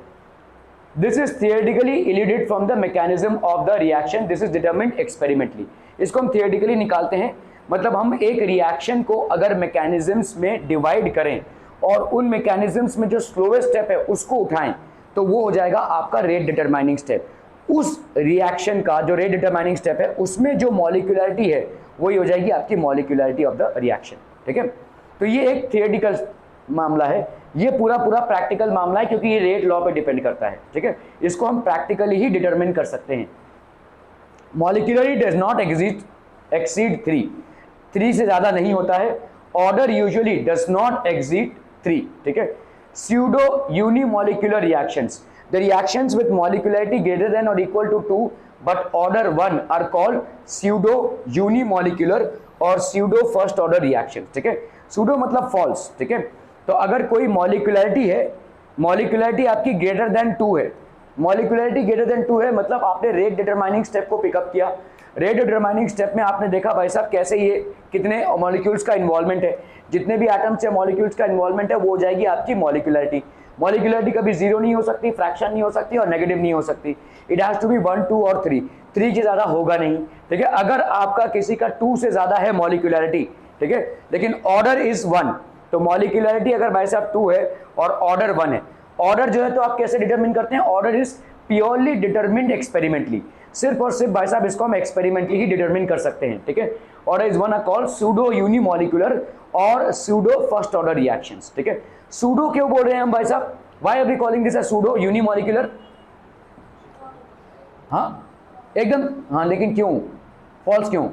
This is theoretically eluded from the mechanism of the reaction, this is determined experimentally. इसको हम थियोरेटिकली निकालते हैं, मतलब हम एक रिएक्शन को अगर मैकेनिज्म्स में डिवाइड करें और उन मैकेनिज्म्स में जो स्लोवेस्ट स्टेप है उसको उठाएं तो वो हो जाएगा आपका रेट डिटरमाइनिंग स्टेप। उस रिएक्शन का जो रेट डिटरमाइनिंग स्टेप है उसमें जो मॉलिक्यूलैरिटी है वही हो जाएगी आपकी मॉलिक्यूलैरिटी ऑफ द रिएक्शन, ठीक है। तो ये एक थियोरेटिकल मामला है, ये पूरा प्रैक्टिकल मामला है क्योंकि ये रेट लॉ पे डिपेंड करता है, ठीक है। इसको हम प्रैक्टिकली ही डिटरमिन कर सकते हैं। मॉलिक्यूलरिटी डज नॉट एक्सीड 3 से ज्यादा नहीं होता है। Order usually does not exceed 3, ठीक है। Pseudo unimolecular reactions, the reactions with molecularity greater than और equal to 2 but order 1 are called pseudo unimolecular और स्यूडो फर्स्ट ऑर्डर रिएक्शंस, ठीक है। स्यूडो मतलब फॉल्स, ठीक है। तो अगर कोई मॉलिक्यूलरिटी है, मॉलिक्यूलरिटी आपकी ग्रेटर देन 2 है, मॉलिक्यूलरिटी ग्रेटर देन 2 है, मतलब आपने रेट डिटरमाइनिंग स्टेप को पिकअप किया। रेट डिटरमाइनिंग स्टेप में आपने देखा भाई साहब कैसे ये कितने मॉलिक्यूल्स का इन्वॉल्वमेंट है, जितने भी एटम्स या मॉलिक्यूल्स का इन्वॉल्वमेंट है वो हो जाएगी आपकी मॉलिक्यूलरिटी। मॉलिक्यूलरिटी कभी जीरो नहीं हो सकती, फ्रैक्शन नहीं हो सकती और नेगेटिव नहीं हो सकती, इट हैज टू बी 1 2 और 3 से ज्यादा होगा नहीं, ठीक है। अगर आपका किसी का 2 से ज्यादा है मॉलिक्यूलरिटी, ठीक है, लेकिन ऑर्डर इज 1, तो मॉलिक्यूलरिटी अगर भाई साहब 2 है और ऑर्डर 1 है, ऑर्डर जो है तो आप कैसे डिटरमिन करते हैं, order is purely determined experimentally, सिर्फ और सिर्फ भाई साहब इसको हम एक्सपेरिमेंटली ही डिटरमिन कर सकते हैं, ठीक है। Order is 1 are called pseudo unimolecular और सूडो फर्स्ट ऑर्डर रिएक्शंस, ठीक है। सूडो क्यों बोल रहे हैं हम भाई साहब, why are we calling this as pseudo unimolecular? हाँ एकदम, हाँ लेकिन क्यों, फॉल्स क्यों?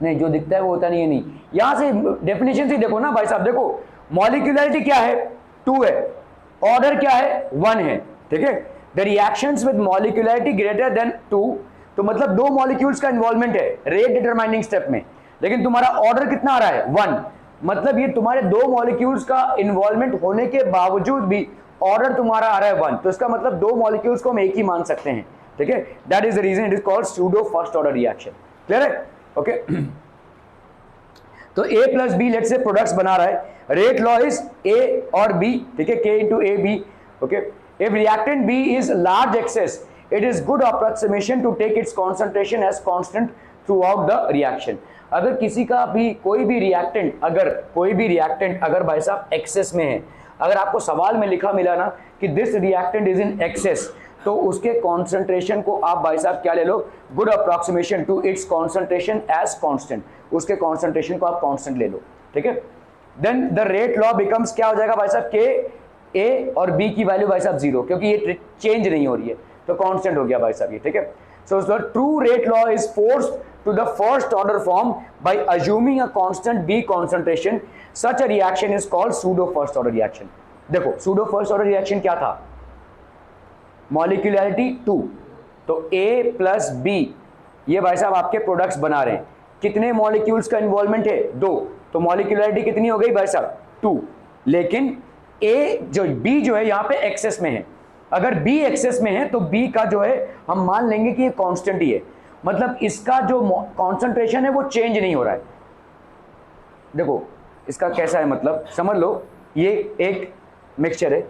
नहीं, जो दिखता है वो होता नहीं है, नहीं, यहां से डेफिनेशन से देखो ना भाई साहब, देखो मॉलिक्यूलरिटी क्या है, 2 है, ऑर्डर क्या है, 1 है, ठीक है। The reactions with molecularity greater then 2, तो मतलब 2 मॉलिक्यूल्स का इन्वॉल्वमेंट है रेट डिटरमाइनिंग स्टेप में, लेकिन तुम्हारा ऑर्डर कितना आ रहा है, 1, मतलब ये तुम्हारे 2 मॉलिक्यूल्स का इन्वॉल्वमेंट होने के बावजूद भी ऑर्डर तुम्हारा आ रहा है 1, तो इसका मतलब 2 मॉलिक्यूल्स को हम एक ही मान सकते हैं, ठीक है। That is the reason it is called pseudo first order reaction. Clear है, ओके। तो A plus B let say products बना रहा है, रेट लॉ इज A और B, ठीक है, K into A B, okay. If reactant B is large excess, it is good approximation to take its concentration as constant throughout the reaction. अगर किसी का भी कोई भी रिएक्टेंट अगर भाई साहब एक्सेस में है, अगर आपको सवाल में लिखा मिला ना कि this reactant is in excess, तो उसके कॉन्सेंट्रेशन को आप भाई साहब क्या ले लो, good approximation to its concentration as constant, उसके कॉन्सेंट्रेशन को आप कांस्टेंट ले लो, ठीक है। Then the rate law becomes क्या हो जाएगा भाई साहब, के ए और बी की वैल्यू भाई साहब 0, क्योंकि ये चेंज नहीं हो रही है तो कांस्टेंट हो गया भाई साहब ये, ठीक है। So the true rate law is forced to the first order form by assuming a constant B concentration, such a reaction is called pseudo first order reaction. देखो सूडो फर्स्ट ऑर्डर रिएक्शन क्या था, molecularity 2, तो A plus B ये भाई साहब आपके products बना रहे हैं, कितने मॉलिक्यूल्स का इन्वॉल्वमेंट है, 2, तो मॉलिक्यूलरिटी कितनी हो गई भाई साहब 2, लेकिन B जो है यहाँ पे एक्सेस में है, अगर B एक्सेस में है तो B का जो है हम मान लेंगे कि ये कांस्टेंट ही है, मतलब इसका जो कॉन्सेंट्रेशन है वो चेंज नहीं हो रहा है। देखो इसका कैसा है, मतलब समझ लो ये एक मिक्सचर है,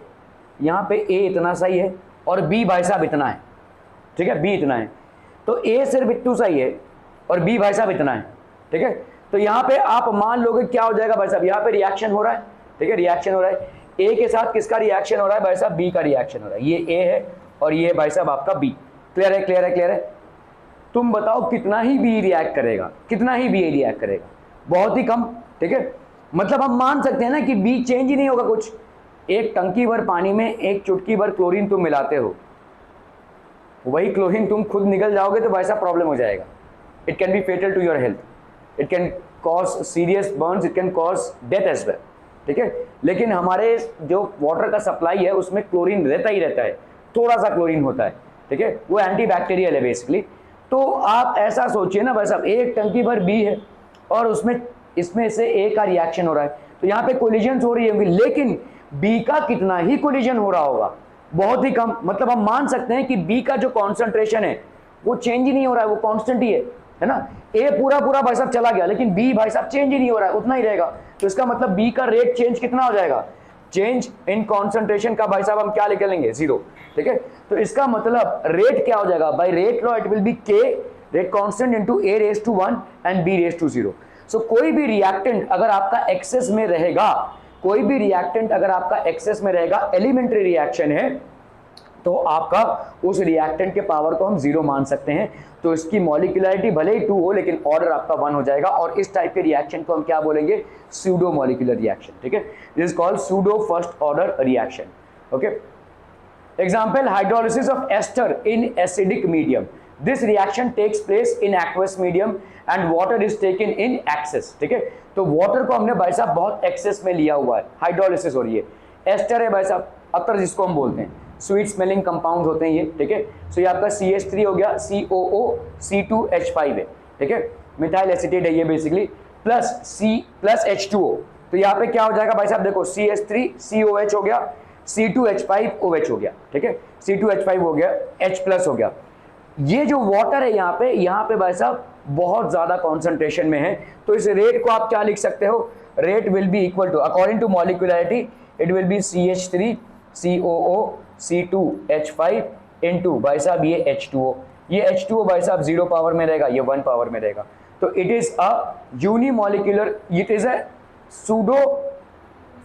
यहाँ पे A इतना सा ही है और B भाई साहब इतना है, ठीक है, B इतना है, तो A सिर्फ इतना सा ही है और B भाई साहब इतना है, ठीक है। तो यहाँ पे आप मान लोगे क्या हो जाएगा भाई साहब, यहाँ पे रिएक्शन हो रहा है, ठीक है, रिएक्शन हो रहा है, A के साथ किसका रिएक्शन हो रहा है भाई साहब, B का रिएक्शन हो रहा है, ये A है और ये भाई साहब आपका B, क्लियर है, क्लियर है, क्लियर है। तुम बताओ कितना ही बी रिएक्ट करेगा, कितना ही बी रिएक्ट करेगा, बहुत ही कम, ठीक है। मतलब हम मान सकते हैं ना कि बी चेंज ही नहीं होगा कुछ। एक टंकी भर पानी में एक चुटकी भर क्लोरीन तुम मिलाते हो, वही क्लोरीन तुम खुद निकल जाओगे तो वैसा प्रॉब्लम हो जाएगा। It can be fatal to your health, it can cause serious burns, it can cause death as well, ठीक है। लेकिन हमारे जो वाटर का सप्लाई है उसमें क्लोरीन रहता ही रहता है, थोड़ा सा क्लोरीन होता है, ठीक है, वो एंटीबैक्टीरियल है बेसिकली। तो आप ऐसा सोचिए ना भाई साहब, एक टंकी भर बी है और उसमें इसमें से ए का रिएक्शन हो रहा है, तो यहाँ पे कोलिजन हो रही होंगी, लेकिन बी का कितना ही कोलिजन हो रहा होगा, बहुत ही कम। मतलब हम मान सकते हैं कि बी का जो कॉन्सेंट्रेशन है वो चेंज ही नहीं हो रहा है, वो कांस्टेंट ही है ना। ए पूरा पूरा भाई साहब चला गया, लेकिन बी भाई साहब चेंज ही नहीं हो रहा है, उतना ही रहेगा। तो इसका मतलब बी का रेट चेंज कितना हो जाएगा, चेंज इन कॉन्सेंट्रेशन का भाई साहब हम क्या लेके लेंगे, 0, ठीक है। तो इसका मतलब रेट क्या हो जाएगा, by rate law it will be K rate constant into A raise to 1 and B raise to 0। सो कोई भी रिएक्टेंट अगर आपका एक्सेस में रहेगा, कोई भी रिएक्टेंट अगर आपका एक्सेस में रहेगा, एलिमेंट्री रिएक्शन है, तो आपका उस रिएक्टेंट के पावर को हम 0 मान सकते हैं। तो इसकी मॉलिक्यूलरिटी भले ही 2 हो, लेकिन ऑर्डर आपका 1 हो जाएगा। और इस टाइप के रिएक्शन को हम क्या बोलेंगे, सूडो मॉलिक्यूलर रिएक्शन, ठीक है। This is called pseudo first order reaction, okay. Example, hydrolysis of ester in acidic medium. This reaction takes place in aqueous medium and water is taken in excess, ठीक है। तो water को हमने भाई साहब बहुत एक्सेस में लिया हुआ है, हाइड्रोलिसिस हो रही है। एस्टर है भाई साहब, अतर जिसको हम बोलते हैं, स्वीट स्मेलिंग कंपाउंड होते हैं ये, ठीक है। सो ये आपका CH3 हो गया, COO C2H5 है, ठीक है, मिथाइल एसिटेट है ये basically, plus C plus H2O। तो यहाँ पे क्या हो जाएगा भाई साहब, देखो CH3 COH हो गया, C2H5 OH हो गया, ठीक है, C2H5 हो गया, H प्लस हो गया। ये जो वाटर है यहाँ पे भाई साहब बहुत ज्यादा कॉन्सेंट्रेशन में है, तो इस रेट को आप क्या लिख सकते हो, rate will be equal to, according to molecularity it will be CH3 COO C2H5 into भाई साहब ये H2O। ये H2O भाई साहब 0 पावर में रहेगा, ये 1 पावर में रहेगा। तो it is a unimolecular, it is a pseudo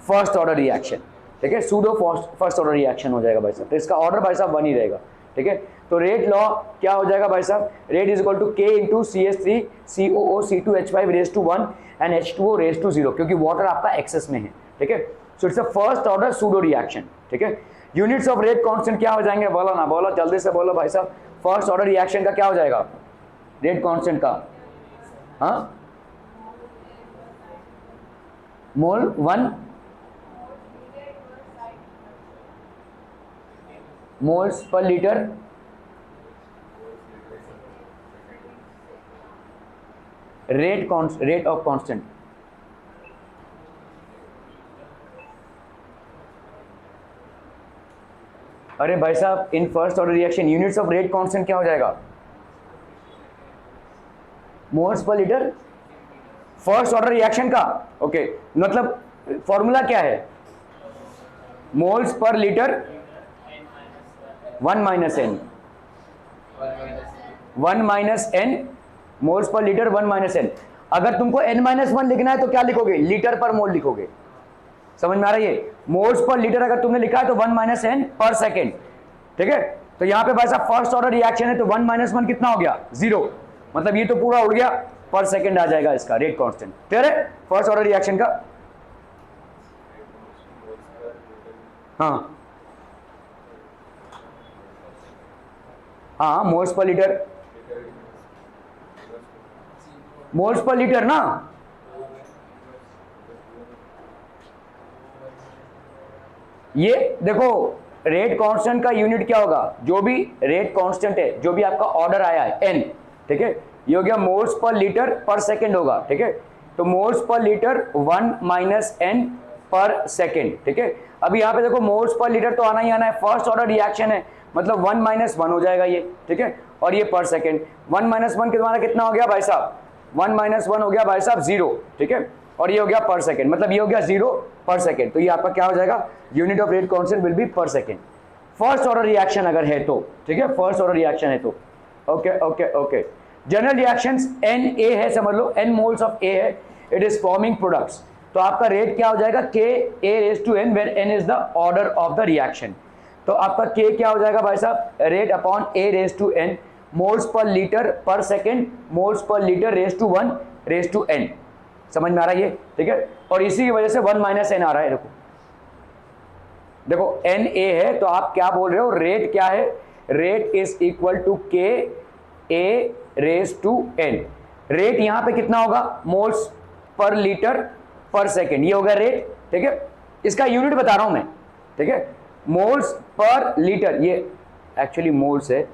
first order reaction, ठीक है, सूडो फर्स्ट ऑर्डर रिएक्शन हो जाएगा भाई साहब। तो इसका ऑर्डर भाई साहब 1 ही रहेगा, ठीक है। तो रेट लॉ क्या हो जाएगा भाई साहब, rate is equal to K into CH3 COO C2H5 raise to 1 and H2O raise to 0, क्योंकि वाटर आपका एक्सेस में है, ठीक है। So it's a first order pseudo reaction, ठीक है। यूनिट्स ऑफ रेट कांस्टेंट क्या हो जाएंगे, बोलो ना, बोलो जल्दी से बोलो भाई साहब। फर्स्ट ऑर्डर रिएक्शन का क्या हो जाएगा, रेट कांस्टेंट का, हाँ, मोल 1 moles per litre rate of constant. अरे भाई साहब, in first order reaction units of rate constant क्या हो जाएगा, moles per litre, first order reaction का, ओके। मतलब फॉर्मूला क्या है, moles per litre 1 minus n, 1 minus n, moles per litre 1 minus n। अगर तुमको n-1 लिखना है तो क्या लिखोगे, लीटर पर मोल लिखोगे, समझ में आ रही है। मोल्स पर लीटर अगर तुमने लिखा है तो 1 माइनस n पर सेकेंड, ठीक है। तो यहाँ पे भाई साहब फर्स्ट ऑर्डर रिएक्शन है, तो 1 - 1 कितना हो गया, 0, मतलब ये तो पूरा उड़ गया, पर सेकेंड आ जाएगा इसका रेट कांस्टेंट, क्लियर है फर्स्ट ऑर्डर रिएक्शन का। हाँ हाँ, moles per litre, moles per litre ना, ये देखो रेट कांस्टेंट का यूनिट क्या होगा, जो भी रेट कांस्टेंट है, जो भी आपका ऑर्डर आया है n, ठीक है, ये हो गया moles per litre per second होगा, ठीक है। तो moles per litre 1 minus n पर सेकेंड, ठीक है। अभी यहाँ पे देखो मोल्स पर लीटर तो आना ही आना है, फर्स्ट ऑर्डर रिएक्शन है, मतलब 1 - 1 हो जाएगा ये, ठीक है। और ये पर सेकेंड, 1 - 1 के द्वारा कितना हो गया भाई साहब, 1 - 1 हो गया भाई साहब 0, ठीक है। और ये हो गया पर सेकेंड, मतलब ये हो गया 0 पर सेकेंड। तो ये आपका क्या हो जाएगा, unit of rate constant will be पर सेकेंड, फर्स्ट ऑर्डर रिएक्शन अगर है तो, ठीक है, फर्स्ट ऑर्डर रिएक्शन है तो, okay okay okay. General reactions Na है, समझ लो n मोल्स ऑफ A है, इट इज फॉर्मिंग प्रोडक्ट्स। तो आपका रेट क्या हो जाएगा, K A raised to n, where n is the order of the reaction। तो आपका के क्या हो जाएगा भाई साहब, rate upon A raise to N, moles per litre per second, moles per litre raise to 1 raise to N. समझ में आ रहा है ये, ठीक है। और इसी की वजह से 1 माइनस एन आ रहा है। देखो एन ए है, तो आप क्या बोल रहे हो, रेट क्या है, rate is equal to k A raise to N. Rate यहां पे कितना होगा, moles per litre per second, ये होगा रेट, ठीक है। इसका यूनिट बता रहा हूं मैं, ठीक है, मोल्स पर लीटर, ये एक्चुअली मोल्स है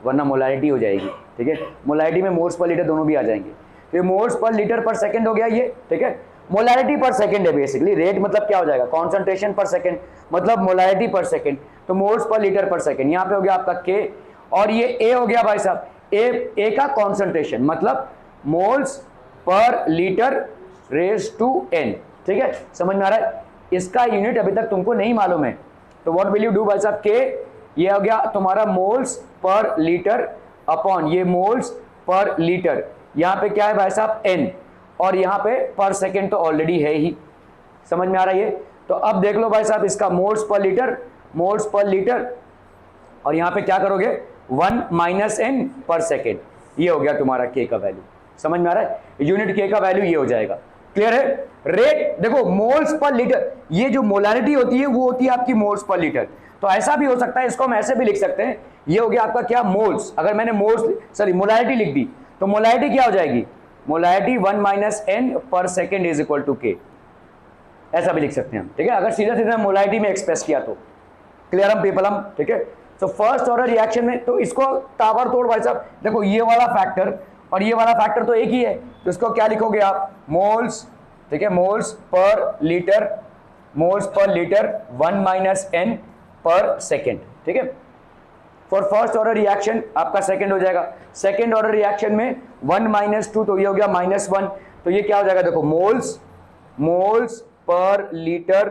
वरना मोलारिटी हो जाएगी, ठीक है। मोलारिटी में मोल्स पर लीटर दोनों भी आ जाएंगे, तो ये मोल्स पर लीटर पर सेकंड हो गया ये, ठीक है। मोलारिटी पर सेकंड है बेसिकली, रेट मतलब क्या हो जाएगा, कॉन्सेंट्रेशन पर सेकंड, मतलब मोलारिटी पर सेकंड, तो मोल्स पर लीटर पर सेकंड। यहाँ पे हो गया आपका के, और ये ए हो गया भाई साहब, ए का कॉन्सेंट्रेशन, मतलब moles per litre raise to N, ठीक है। समझ में आ रहा है, इसका यूनिट अभी तक तुमको नहीं मालूम है, तो व्हाट विल यू डू भाई साहब, के ये हो गया तुम्हारा मोल्स पर लीटर अपॉन ये मोल्स पर लीटर, यहाँ पे क्या है भाई साहब एन, और यहाँ पे पर सेकेंड तो ऑलरेडी है ही। समझ में आ रहा है ये, तो अब देख लो भाई साहब इसका moles per litre, moles per litre, और यहाँ पे क्या करोगे 1 माइनस एन पर सेकेंड, ये हो गया तुम्हारा के का वैल्यू। समझ में आ रहा है, यूनिट के का वैल्यू ये हो जाएगा। क्लियर है। रेट देखो मोल्स पर लीटर, ये जो मोलारिटी होती है वो होती है आपकी मोल्स पर लीटर, तो ऐसा भी हो सकता है, इसको हम ऐसे भी लिख सकते हैं, ये हो गया आपका क्या मोल्स, अगर मैंने मोल्स सॉरी मोलारिटी लिख दी तो मोलारिटी क्या हो जाएगी, molarity 1 minus N per second is equal to के, ऐसा भी लिख सकते हैं हम, ठीक है, अगर सीधा सीधा मोलारिटी में एक्सप्रेस किया तो। क्लियरम पीपलम, ठीक है। तो फर्स्ट ऑर्डर रिएक्शन में तो इसको ताबड़तोड़ भाई साहब, देखो ये वाला फैक्टर और ये वाला फैक्टर तो एक ही है, तो इसको क्या लिखोगे आप, मोल्स, ठीक है, moles per litre, moles per litre 1 minus N per second, ठीक है। फॉर फर्स्ट ऑर्डर रिएक्शन आपका सेकेंड हो जाएगा, सेकेंड ऑर्डर रिएक्शन में 1 माइनस 2 तो ये हो गया -1, तो ये क्या हो जाएगा, देखो मोल्स, मोल्स पर लीटर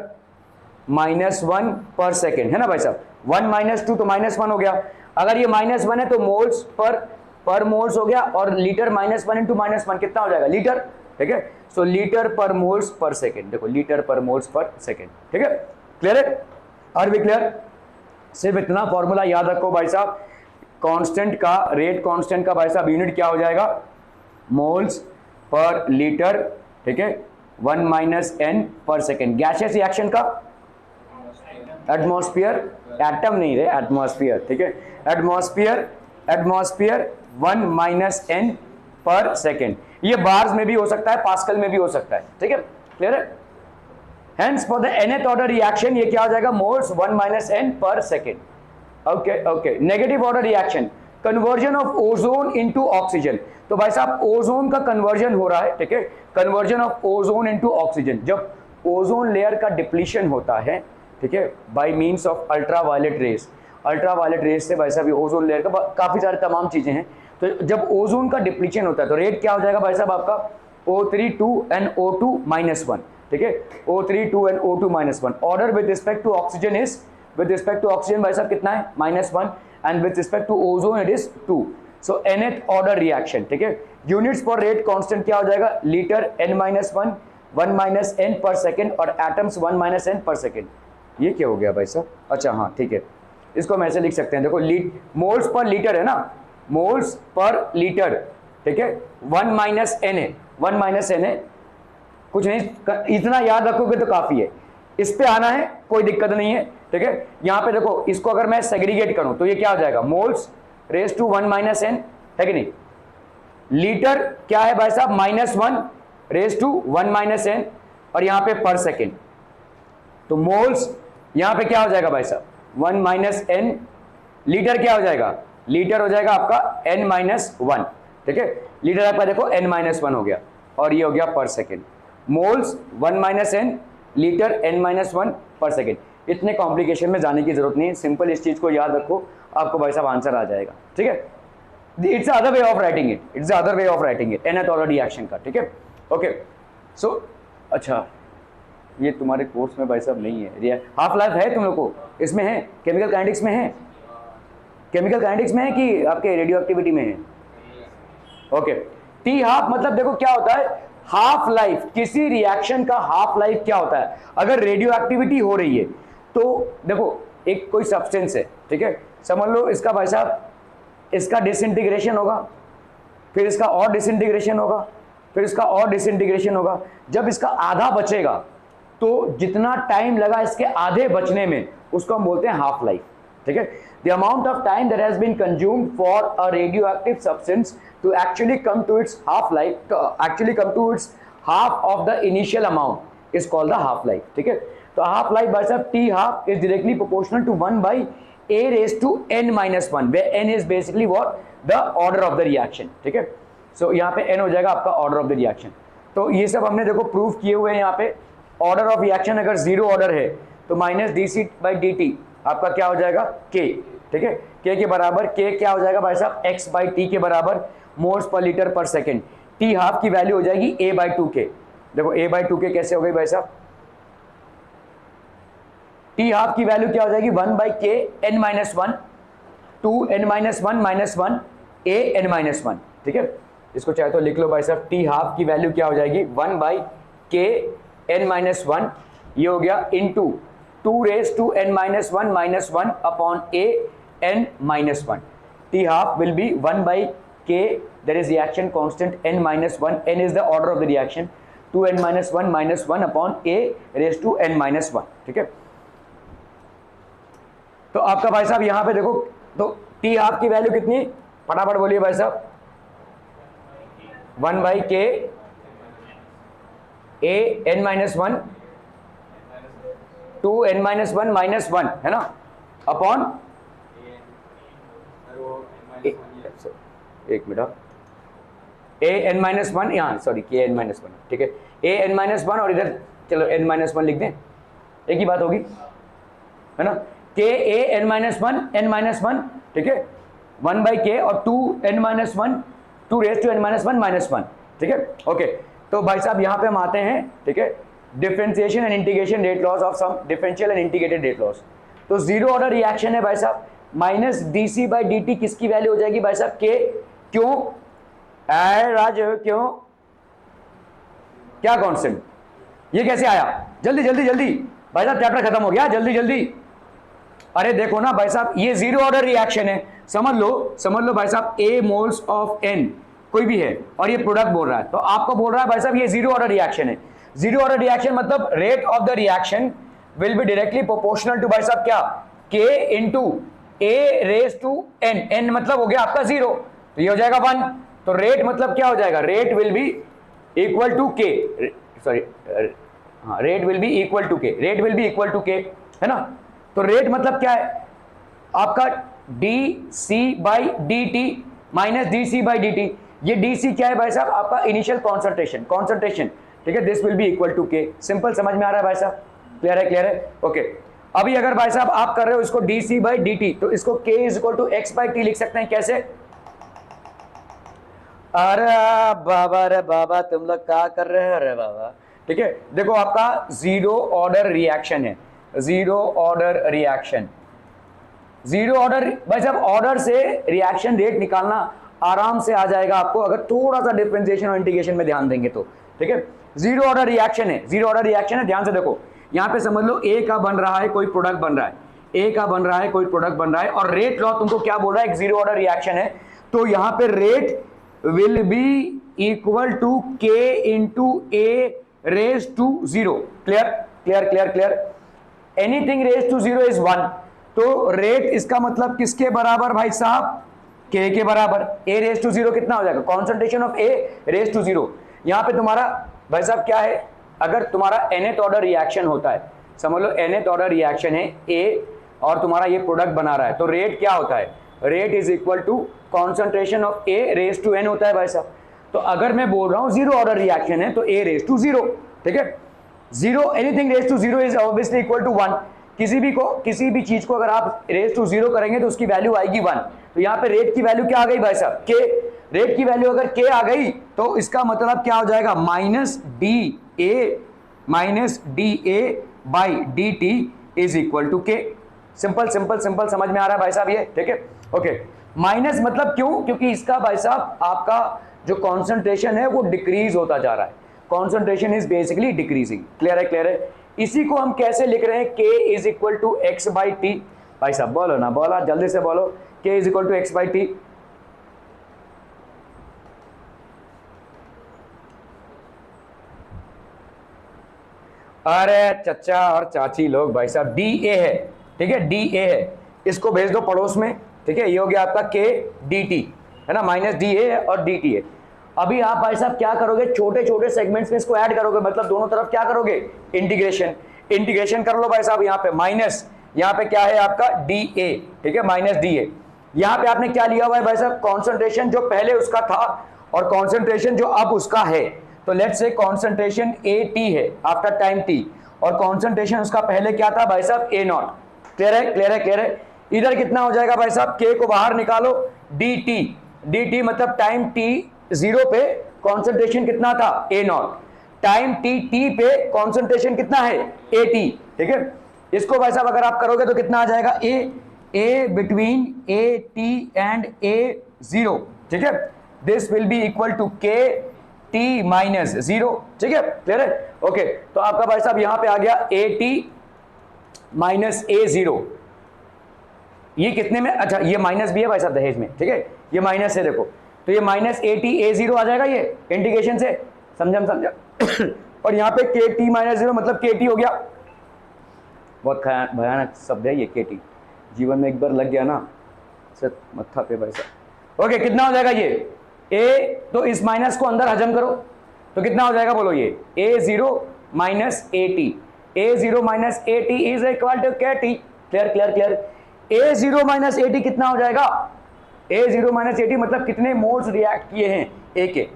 -1 पर सेकेंड, है ना भाई साहब, 1 माइनस 2 तो -1 हो गया, अगर ये -1 है तो मोल्स पर मोल्स हो गया, और लीटर -1 इंटू -1 कितना हो जाएगा, लीटर, ठीक है। सो लीटर पर मोल्स पर सेकेंड, देखो लीटर पर मोल्स पर सेकेंड, ठीक है। क्लियर है, आर वी क्लियर। सिर्फ इतना फॉर्मूला याद रखो भाई साहब, कांस्टेंट का, रेट कांस्टेंट का भाई साहब यूनिट क्या हो जाएगा, मोल्स पर लीटर, ठीक है, 1 minus N per second. Gaseous reaction का एटमॉस्फेयर, एटम नहीं रे, एटमॉस्फेयर, ठीक है, atmosphere 1 minus N per second, ये बार्स में भी हो सकता है, पास्कल में भी हो सकता है, ठीक है। क्लियर है। Hence for the nth order reaction ये क्या हो जाएगा, moles 1 minus N per second. Okay, negative order reaction, conversion of ozone into oxygen, तो भाई साहब ओजोन का कन्वर्जन हो रहा है, ठीक है, conversion of ozone into oxygen, जब ओजोन लेयर का डिप्लीशन होता है, ठीक है, by means of ultraviolet rays, ultraviolet rays से भाई साहब ओजोन लेयर का काफी सारे तमाम चीजें हैं, तो जब ओजोन का डिप्लीशन होता है तो रेट क्या हो जाएगा भाई साहब आपका O32NO2-1, ठीक है, O32NO2-1, order with respect to oxygen is, with respect to oxygen भाई साहब कितना है -1, and with respect to ozone it is 2, so nth order reaction, ठीक है। यूनिट्स फॉर रेट कांस्टेंट क्या हो जाएगा, litre n-1 1 minus N per second, और atoms 1 minus N per second. ये क्या हो गया भाई साहब, अच्छा हाँ ठीक है, इसको हम ऐसे लिख सकते हैं, देखो मोल्स पर लीटर है ना, मोल्स पर लीटर, ठीक है, 1 माइनस एन है, 1 माइनस एन है, कुछ नहीं, इतना याद रखोगे तो काफी है, इस पे आना है कोई दिक्कत नहीं है, ठीक है। यहां पे देखो इसको अगर मैं सेग्रीगेट करूं तो ये क्या हो जाएगा, moles raise to 1 minus n, है कि नहीं, लीटर क्या है भाई साहब -1 रेज टू 1 माइनस एन, और यहां पे पर सेकेंड, तो मोल्स यहां पे क्या हो जाएगा भाई साहब 1 माइनस एन, लीटर क्या हो जाएगा, लीटर हो जाएगा आपका n-1, ठीक है, लीटर आपका देखो n-1 हो गया, और ये हो गया per second, moles 1 minus n, litre n-1 per second. इतने कॉम्प्लिकेशन में जाने की जरूरत नहीं है, सिंपल इस चीज को याद रखो, आपको भाई साहब आंसर आ जाएगा, ठीक है। It's other way of writing it, it's other way of writing it, nth order reaction का, ठीक है। ओके, सो अच्छा ये तुम्हारे कोर्स में भाई साहब नहीं है, हाफ लाइफ है तुम लोग को, इसमें है, केमिकल काइनेटिक्स में है, केमिकल काइनेटिक्स में है कि आपके रेडियो एक्टिविटी में है। ओके, टी हाफ मतलब देखो क्या होता है, हाफ लाइफ, किसी रिएक्शन का हाफ लाइफ क्या होता है, अगर रेडियो एक्टिविटी हो रही है तो देखो एक कोई सब्सटेंस है, ठीक है, समझ लो इसका भाई साहब इसका डिसइंटीग्रेशन होगा, फिर इसका और डिसइंटीग्रेशन होगा, फिर इसका और डिसइंटीग्रेशन होगा। जब इसका आधा बचेगा तो जितना टाइम लगा इसके आधे बचने में उसको हम बोलते हैं हाफ लाइफ, ठीक है। The amount of time that has been consumed for a radioactive substance to actually come to its half life, actually come to its half of the initial amount is called the half life, ठीक है। तो half life भाई साहब t half is directly proportional to 1 by a raised to n-1 where n is basically what the order of the reaction, ठीक है। सो यहाँ पे n हो जाएगा आपका ऑर्डर ऑफ द रिएक्शन। तो ये सब हमने देखो प्रूव किए हुए हैं। यहाँ पे ऑर्डर ऑफ रिएक्शन अगर जीरो ऑर्डर है तो माइनस dc/dt आपका क्या हो जाएगा k, ठीक है। k के बराबर k क्या हो जाएगा भाई साहब x/t के बराबर moles per litre per second. t half की वैल्यू हो जाएगी a/2k। देखो a/2k कैसे हो गई भाई साहब, टी हाफ की वैल्यू क्या हो जाएगी 1 by k n-1 2n-1 -1 a n-1, ठीक है। इसको चाहे तो लिख लो भाई साहब, टी हाफ की वैल्यू क्या हो जाएगी 1 by k n-1, ये हो गया into 2 raised to n-1 -1 upon a n-1। T half will be 1 by k, there is reaction constant n-1, n is the order of the reaction, 2n-1 -1 upon a raised to n-1, ठीक है। तो आपका भाई साहब यहां पे देखो, तो टी हाफ की वैल्यू कितनी, फटाफट बोलिए भाई साहब 1 by k a n-1 2n-1 -1 है ना अपॉन एक मिनट a n-1 यहाँ सॉरी k n-1, ठीक है a n-1 और इधर चलो n-1 लिख दें, एक ही बात होगी है ना, k a n-1 ठीक है 1 by k और 2n-1 2 raised to n-1 -1, ठीक है। ओके तो भाई साहब यहाँ पे हम आते हैं, ठीक है, differentiation and integration rate laws of some differential and integrated rate laws. तो जीरो ऑर्डर रिएक्शन है भाई साहब, माइनस dc/dt किसकी वैल्यू हो जाएगी भाई साहब k, क्यों राज क्यों, क्या कांस्टेंट, ये कैसे आया, जल्दी जल्दी जल्दी भाई साहब चैप्टर खत्म हो गया, जल्दी जल्दी। अरे देखो ना भाई साहब ये जीरो ऑर्डर रिएक्शन है, समझ लो भाई साहब a मोल्स ऑफ n कोई भी है और ये प्रोडक्ट बोल रहा है, तो आपको बोल रहा है भाई साहब ये जीरो ऑर्डर रिएक्शन है। जीरो ऑर्डर रिएक्शन मतलब rate of the reaction will be directly proportional to भाई साहब क्या k into a raise to n, n मतलब हो गया आपका जीरो, तो ये हो जाएगा 1, तो रेट मतलब क्या हो जाएगा, rate will be equal to k, sorry हाँ rate will be equal to k, rate will be equal to k है ना। तो रेट मतलब क्या है आपका dc/dt माइनस dc/dt, ये dc क्या है भाई साहब आपका इनिशियल कॉन्सेंट्रेशन, ठीक है, this will be equal to k। Simple समझ में आ रहा है भाई साहब, क्लियर है ओके। अभी अगर भाई साहब आप कर रहे हो इसको dc/dt तो इसको k is equal to x/t लिख सकते हैं, कैसे, अरे बाबा तुम लोग क्या कर रहे हो, अरे बाबा, ठीक है। देखो आपका जीरो ऑर्डर रिएक्शन है, zero order reaction, zero order भाई साहब ऑर्डर से रिएक्शन रेट निकालना आराम से आ जाएगा आपको अगर थोड़ा सा डिफरेंशिएशन और इंटीग्रेशन में ध्यान देंगे तो, ठीक है। जीरो ऑर्डर रिएक्शन है, जीरो ऑर्डर रिएक्शन है, ध्यान से देखो यहाँ पे समझ लो ए का बन रहा है कोई प्रोडक्ट बन रहा है, ए का बन रहा है कोई प्रोडक्ट बन रहा है और रेट लॉ तुमको क्या बोल रहा है, एक जीरो ऑर्डर रिएक्शन है, तो यहाँ पे rate will be equal to k into a raise to 0, clear, anything raise to 0 is 1, तो रेट इसका मतलब किसके बराबर भाई साहब k के बराबर, a रेज टू 0 कितना हो जाएगा, concentration of a raise to 0। यहाँ पे तुम्हारा भाई साहब क्या है, अगर तुम्हारा nth ऑर्डर रिएक्शन होता है, समझ लो nth ऑर्डर रिएक्शन है a और तुम्हारा ये प्रोडक्ट बना रहा है, तो रेट क्या होता है, rate is equal to concentration of a raise to n होता है भाई साहब। तो अगर मैं बोल रहा हूं जीरो ऑर्डर रिएक्शन है तो a रेज टू 0, ठीक है, zero anything raise to 0 is obviously equal to 1, किसी भी चीज को अगर आप रेज टू 0 करेंगे तो उसकी वैल्यू आएगी 1, तो यहाँ पे रेट की वैल्यू क्या आ गई भाई साहब k, रेट की वैल्यू अगर k आ गई तो इसका मतलब क्या हो जाएगा -da/dt is equal to k। Simple समझ में आ रहा है भाई साहब ये, ठीक है ओके। माइनस मतलब क्यों, क्योंकि इसका भाई साहब आपका जो कॉन्सेंट्रेशन है वो डिक्रीज होता जा रहा है, concentration is basically decreasing, clear है, इसी को हम कैसे लिख रहे हैं, k is equal to x by t. भाई साहब बोलो ना, बोला जल्दी से बोलो, k is equal to x by t. अरे चचा और चाची लोग, भाई साहब डी ए है, ठीक है, डी ए है, इसको भेज दो पड़ोस में, ठीक है, ये हो गया आपका के डी टी, है ना, माइनस डी ए और डी टी है। अभी आप भाई साहब क्या करोगे, छोटे छोटे सेगमेंट्स में इसको ऐड करोगे, मतलब दोनों तरफ क्या करोगे, इंटीग्रेशन, इंटीग्रेशन कर लो भाई साहब। यहाँ पे माइनस, यहाँ पे क्या है आपका डी ए, ठीक है, माइनस डी ए। यहाँ पे आपने क्या लिया हुआ है भाई साहब, कॉन्सेंट्रेशन जो पहले उसका था और कॉन्सेंट्रेशन जो अब उसका है। तो let's say concentration A T है आफ्टर टाइम टी, और कॉन्सेंट्रेशन उसका पहले क्या था भाई साहब, ए नॉट। क्लियर है, क्लियर है, क्लियर है। इधर कितना हो जाएगा भाई साहब, के को बाहर निकालो, डी टी, डी टी मतलब टाइम टी जीरो पे कॉन्सेंट्रेशन कितना था, ए नॉट, टाइम टी टी पे कॉन्सेंट्रेशन कितना है, ए टी, ठीक है। इसको भाई साहब अगर आप करोगे तो कितना आ जाएगा, A between A T and A zero, ठीक है, this will be equal to के टी माइनस जीरो, ठीक है, क्लियर है, ओके। तो आपका भाई साहब यहां पे आ गया A T minus A zero, ये कितने में, अच्छा ये माइनस भी है भाई साहब दहेज में, ठीक है, ये माइनस है देखो, तो ये minus A T A zero आ जाएगा ये इंटीग्रेशन से, समझा समझा। और यहाँ पे के टी माइनस जीरो मतलब के टी हो गया, बहुत भयानक शब्द है ये के टी, जीवन में एक बार लग गया ना सर मत्था पे भाई साहब। ओके, कितना हो जाएगा ये ए, तो इस माइनस को अंदर हजम करो तो कितना हो जाएगा बोलो, ये A zero minus A T, A zero minus A T is equal to के T. Clear clear clear. A zero minus A T कितना हो जाएगा, A zero minus A T मतलब कितने मोल्स रिएक्ट किए हैं ए के।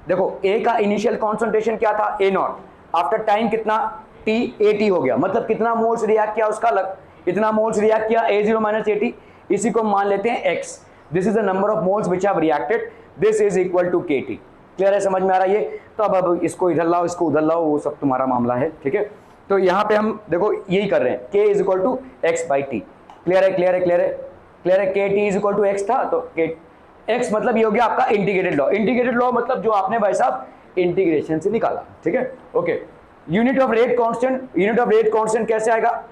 देखो ए का इनिशियल कॉन्सेंट्रेशन क्या था, ए नॉट, आफ्टर टाइम कितना टी, ए टी हो गया, मतलब कितना मोल्स रिएक्ट किया उसका अलग, इतना मोल्स रिएक्ट किया a zero minus A t, इसी को मान लेते हैं x. This is the number of moles which have reacted, this is equal to के टी। क्लियर है, समझ में आ रहा है ये। तो अब इसको इधर लाओ, इसको उधर लाओ, वो सब तुम्हारा मामला है, ठीक है। तो यहाँ पे हम देखो यही कर रहे हैं, k is equal to x by t. Clear है, क्लियर है, क्लियर है, क्लियर है। K t is equal to x था, तो के एक्स मतलब ये हो गया आपका इंटीग्रेटेड लॉ। इंटीग्रेटेड लॉ मतलब जो आपने भाई साहब इंटीग्रेशन से निकाला, ठीक है, okay. Unit of rate constant, unit of rate constant कैसे आएगा,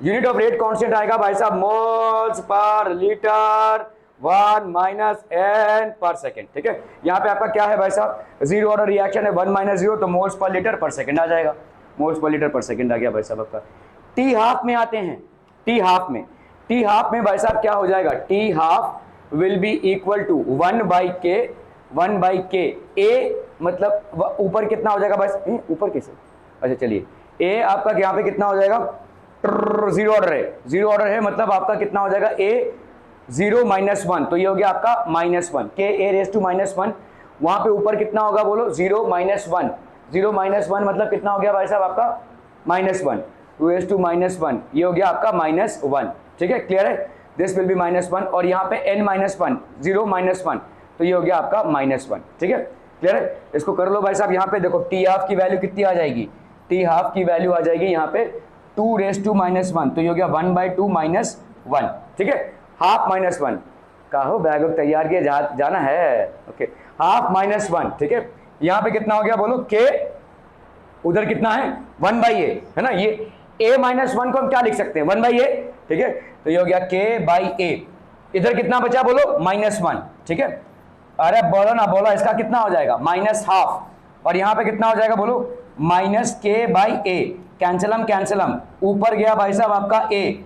यूनिट ऑफ रेट कांस्टेंट आएगा भाई साहब moles per litre 1 minus N per second, ठीक है। यहाँ पे आपका क्या है भाई साहब, जीरो ऑर्डर रिएक्शन है, 1 माइनस जीरो, तो moles per litre per second आ जाएगा, moles per litre per second आ गया भाई साहब आपका। टी हाफ में आते हैं, टी हाफ में, टी हाफ में भाई साहब क्या हो जाएगा, t half will be equal to 1 by k, 1 by के, ए मतलब ऊपर कितना हो जाएगा भाई, ऊपर कैसे, अच्छा चलिए, ए आपका यहाँ पे कितना हो जाएगा, जीरो ऑर्डर है, जीरो ऑर्डर है, मतलब आपका कितना हो जाएगा, ए जीरो माइनस वन, तो ये हो गया आपका minus one, k A raise to minus one. वहां पे ऊपर कितना होगा बोलो, zero minus one, zero minus one मतलब कितना हो गया भाई साहब आपका minus one, two s to minus one, ये हो गया आपका माइनस वन, ठीक है, क्लियर है, this will be minus one. और यहाँ पे n minus one, zero minus one, तो ये हो गया आपका माइनस वन, ठीक है, क्लियर है। इसको कर लो भाई साहब। यहाँ पे देखो टी हाफ की वैल्यू कितनी आ जाएगी, टी हाफ की वैल्यू आ जाएगी यहाँ पे two raise to minus one, तो ये हो गया 1 बाई टू माइनस वन, ठीक है, हाफ माइनस वन, कहो बैग तैयार किए जाना है, ओके, हाफ माइनस वन, ठीक है। यहाँ पे कितना हो गया बोलो, के उधर कितना है 1 बाई ए, है ना, ये ए माइनस वन को हम क्या लिख सकते हैं, 1 बाई ए, ठीक है, तो ये हो गया के बाई ए। इधर कितना बचा बोलो, माइनस वन, ठीक है, अरे बोलो ना बोलो, इसका कितना हो जाएगा माइनस हाफ, और यहाँ पे कितना हो जाएगा बोलो, माइनस के बाई ए, कैंसलम कैंसलम, ऊपर गया भाई साहब आपका ए,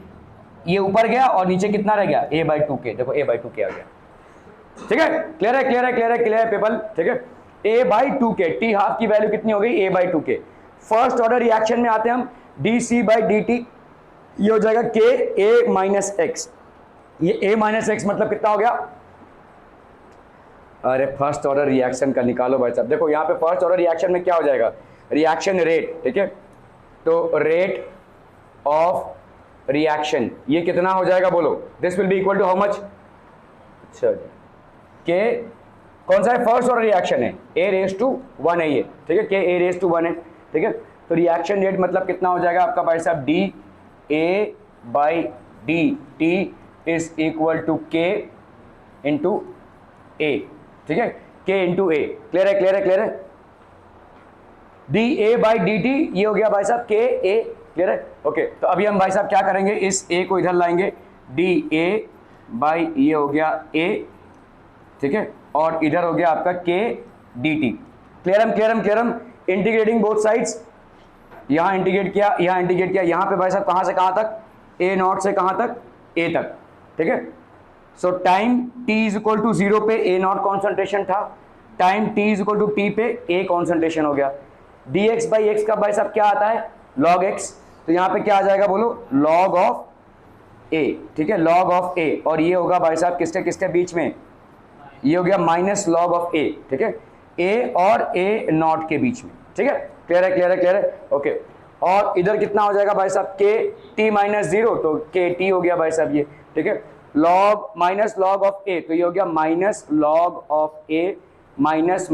ये ऊपर गया और नीचे कितना रह गया, ए बाई टू के, देखो ए बाई टू के आ गया, ठीक है, क्लियर है, क्लियर है, क्लियर है, क्लियर है पीपल, ठीक है, ए बाई टू के, टी हाफ की वैल्यू कितनी हो गई, a by two k. First order reaction में आते हैं हम, d c by d t, ये हो जाएगा के ए माइनस एक्स, ये ए माइनस एक्स मतलब कितना हो गया, अरे फर्स्ट ऑर्डर रिएक्शन का निकालो भाई साहब। देखो यहाँ पे फर्स्ट ऑर्डर रिएक्शन में क्या हो जाएगा, रिएक्शन रेट, ठीक है, तो रेट ऑफ रिएक्शन ये कितना हो जाएगा बोलो, this will be equal to how much, अच्छा के कौन सा है, फर्स्ट ऑर्डर रिएक्शन है, ए रेस टू वन है ये, ठीक है, के ए रेस टू वन है, ठीक है, तो रिएक्शन रेट मतलब कितना हो जाएगा आपका भाई साहब, d a by d t is equal to k into a, ठीक है, के इंटू ए। क्लियर है, क्लियर है, क्लियर है, d a by d t, ये हो गया भाई साहब के ए, क्लियर है? ओके, तो अभी हम भाई साहब क्या करेंगे, इस ए को इधर लाएंगे, डी ए बाई ये हो गया ए, ठीक है, और इधर हो गया आपका के डी टी। क्लियरम इंटीग्रेटिंग बोथ साइड्स, यहाँ इंटीग्रेट किया, यहाँ इंटीग्रेट किया, यहाँ पे भाई साहब कहाँ से कहाँ तक, ए नॉट से कहाँ तक, ए तक, ठीक है। So time t is equal to 0 पे ए नॉट कॉन्सेंट्रेशन था, time t is equal to t पे ए कॉन्सेंट्रेशन हो गया। dx बाई एक्स का भाई साहब क्या आता है, log x, तो यहाँ पे क्या आ जाएगा बोलो, log ऑफ a, ठीक है, log ऑफ a, और ये होगा भाई साहब किसके किसके बीच में, ये हो गया माइनस log ऑफ a, ठीक है, a और a नॉट के बीच में, ठीक है, क्लियर है, ओके। और इधर कितना हो जाएगा भाई साहब, के टी माइनस 0, तो के टी हो गया भाई साहब ये, ठीक है, log minus log of A, तो ये हो गया minus log of A minus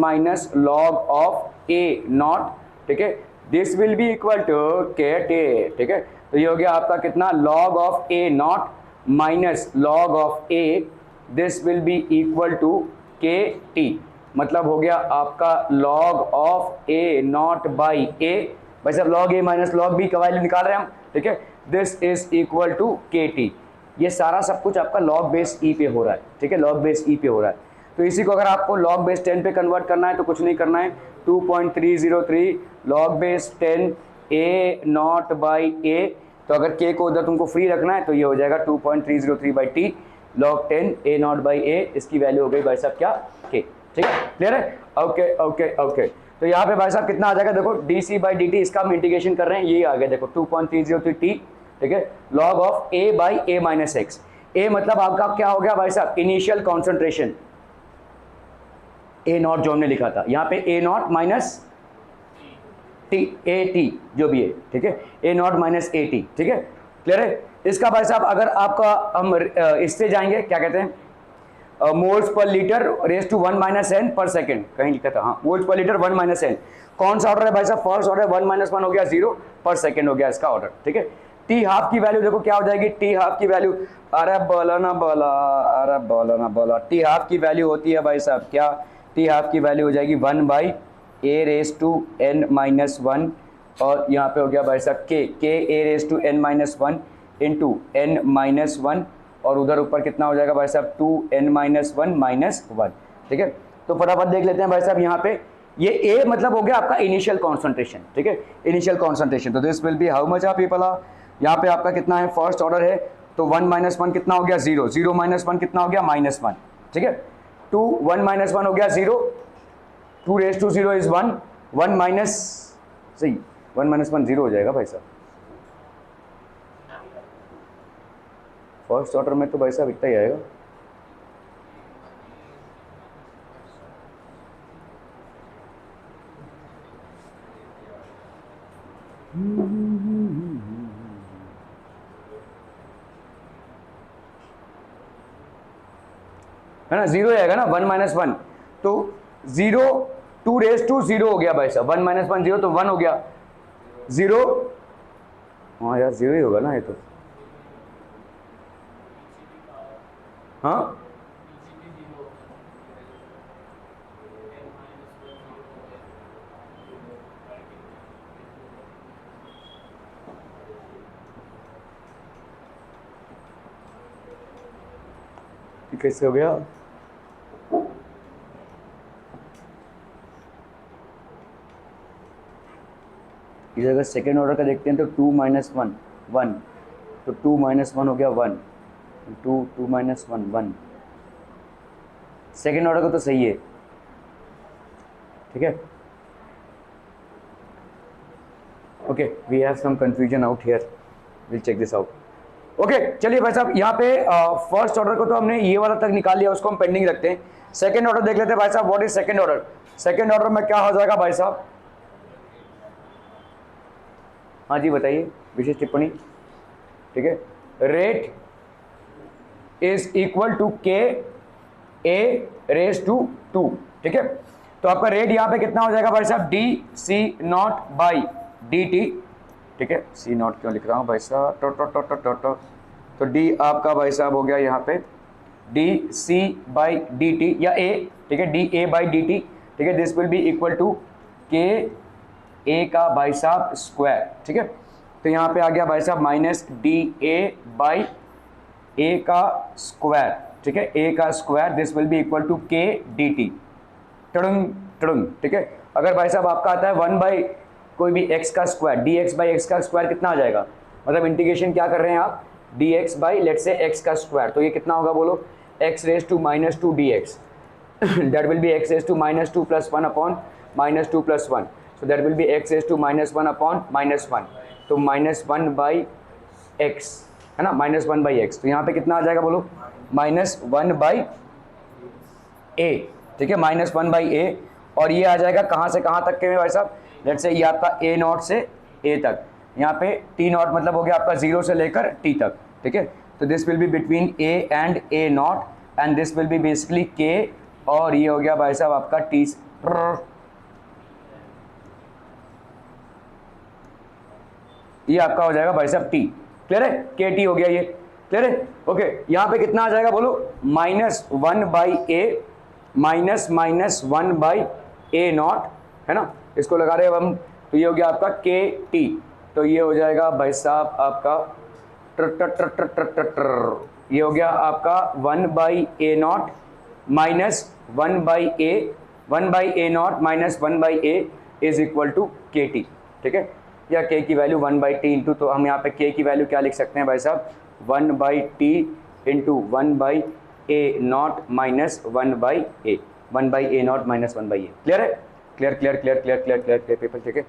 log of A naught, ठीक है, this will be equal to के टी, ठीक है, तो ये हो गया आपका कितना, log of A naught minus log of A, this will be equal to के टी, मतलब हो गया आपका log of A naught by A, भाई साहब log A minus log B का वैल्यू निकाल रहे हैं हम, ठीक है, दिस इज इक्वल टू के टी। ये सारा सब कुछ आपका लॉग बेस ई पे हो रहा है, ठीक है, लॉग बेस ई पे हो रहा है। तो इसी को अगर आपको लॉग बेस 10 पे कन्वर्ट करना है तो कुछ नहीं करना है, 2.303 log base 10 A naught by A, तो अगर के को उधर तुमको फ्री रखना है तो ये हो जाएगा 2.303 by T log 10 A naught by A, इसकी वैल्यू हो गई भाई साहब क्या, के, ठीक है, क्लियर है, ओके। तो यहाँ पे भाई साहब कितना आ जाएगा, देखो d c by d t, इसका हम इंटीग्रेशन कर रहे हैं, ये आ गया देखो 2.303 टी, ठीक है, log of A by A minus X, A मतलब आपका क्या हो गया भाई साहब, इनिशियल कॉन्सेंट्रेशन ए नॉट जो हमने लिखा था, यहाँ पे ए naught minus T, A T जो भी है, ठीक है, A naught minus A T, ठीक है, क्लियर है। इसका भाई साहब अगर आपका हम इससे जाएंगे, क्या कहते हैं, moles per litre raise to 1 minus N per second, कहीं लिखा था, हाँ, moles per litre 1 minus N, कौन सा ऑर्डर है भाई साहब, फर्स्ट ऑर्डर, 1 माइनस 1 हो गया 0 पर सेकेंड हो गया इसका ऑर्डर, ठीक है। टी हाफ की वैल्यू देखो क्या हो जाएगी, टी हाफ की वैल्यू, अरे बोला टी हाफ की वैल्यू होती है भाई साहब क्या, टी हाफ की वैल्यू हो जाएगी 1 by A raise to N minus 1, और यहाँ पे हो गया भाई साहब K A raise to N minus 1 into N minus 1, और उधर ऊपर कितना हो जाएगा भाई साहब 2n माइनस 1 माइनस 1, ठीक है। तो फटाफट देख लेते हैं भाई साहब, यहाँ पे ये a मतलब हो गया आपका इनिशियल कॉन्सेंट्रेशन, ठीक है, इनिशियल कॉन्सेंट्रेशन, तो this will B how much of people, यहाँ पे आपका कितना है, फर्स्ट ऑर्डर है, तो 1 माइनस 1 कितना हो गया 0, 0 माइनस 1 कितना हो गया माइनस 1, ठीक है, 1 माइनस 1 हो गया 0, 2 रेस टू 0 इज 1, 1 माइनस, सही, 1 माइनस 1 0 हो जाएगा भाई साहब, फर्स्ट ऑर्डर में तो भाई साहब इतना ही आएगा, है ना, 0 आएगा ना, 1 माइनस 1, तो 0 2 रेस टू 0 हो गया भाई साहब, 1 माइनस 1 0, तो 1 हो गया 0, हाँ यार 0 ही होगा ना ये तो, हाँ कैसे हो गया, इधर अगर सेकेंड ऑर्डर का देखते हैं तो 2 माइनस 1 1, तो 2 माइनस 1 हो गया 1, 2 माइनस 1 1, सेकेंड ऑर्डर का तो सही है, ठीक है, okay, we have some confusion out here, will check this out, okay. चलिए भाई साहब यहाँ पे फर्स्ट ऑर्डर को तो हमने ये वाला तक निकाल लिया, उसको हम पेंडिंग रखते हैं, सेकेंड ऑर्डर देख लेते हैं भाई साहब, what is second order, second order में क्या हो जाएगा भाई साहब, हाँ जी बताइए, विशेष टिप्पणी, ठीक है, rate is equal to k A raise to 2, ठीक है, तो आपका रेट यहाँ पे कितना हो जाएगा भाई साहब, d c naught by d t, ठीक है, सी नॉट क्यों लिख रहा हूँ भाई साहब, तो डी आपका भाई साहब हो गया यहाँ पे d c by d t या ए, ठीक है, d a by d t, ठीक है, this will be equal to k a का भाई साहब स्क्वायर, ठीक है। तो यहाँ पे आ गया भाई साहब minus d a by a का स्क्वायर, ठीक है, ए का square, this will be equal to k D t, टड़ुंग टड़ुंग, ठीक है। अगर भाई साहब आपका आता है 1 बाई कोई भी x का square, D x by x का स्क्वायर कितना आ जाएगा, मतलब इंटीग्रेशन क्या कर रहे हैं आप, डी एक्स बाई लेट से x का स्क्वायर, तो ये कितना होगा बोलो, x raise to minus two d x, that will be x raise to minus two plus one upon minus two plus one, so that will be x raise to minus one upon minus one, तो minus one by x, है ना, minus one by x, तो यहाँ पे कितना आ जाएगा बोलो, माइनस वन बाई ए, ठीक है, माइनस वन बाई ए, और ये आ जाएगा कहाँ से कहाँ तक के में भाई साहब, लेट से ये आपका ए नॉट से ए तक, यहाँ पे टी नॉट मतलब हो गया आपका 0 से लेकर टी तक, ठीक है। तो this will be between A and A not, and this will B basically के, और ये हो गया भाई साहब आपका टी, ये आपका हो जाएगा भाई साहब टी, क्लियर है, के टी हो गया ये, क्लियर है, ओके। यहाँ पे कितना आ जाएगा बोलो, minus one by A minus minus one by A not, है ना, इसको लगा रहे हैं हम, तो ये हो गया आपका के टी, तो ये हो जाएगा भाई साहब आपका ये हो गया आपका one by A naught minus one by A naught minus one by a is equal to के टी, ठीक है, या के की वैल्यू वन बाई टी इंटू, तो हम यहाँ पे के की वैल्यू क्या लिख सकते हैं भाई साहब, one by T into one by A naught minus one by A, one by A naught minus one by A, clear है, clear clear clear clear clear clear clear people, ठीक है,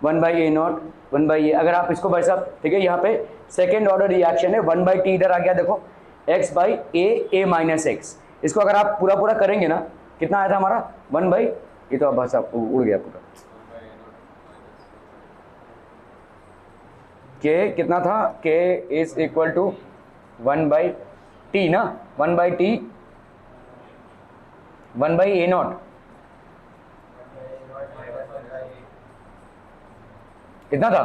one by A naught one by A, अगर आप इसको भाई साहब, ठीक है, यहाँ पे सेकेंड ऑर्डर रिएक्शन है, वन बाई टी इधर आ गया, देखो X by A minus X, इसको अगर आप पूरा पूरा करेंगे ना, कितना आया था हमारा, वन बाई, ये तो अब भाई साहब उड़ गया पूरा, के कितना था, K is equal to one by T ना, one by T, one by A naught, कितना था,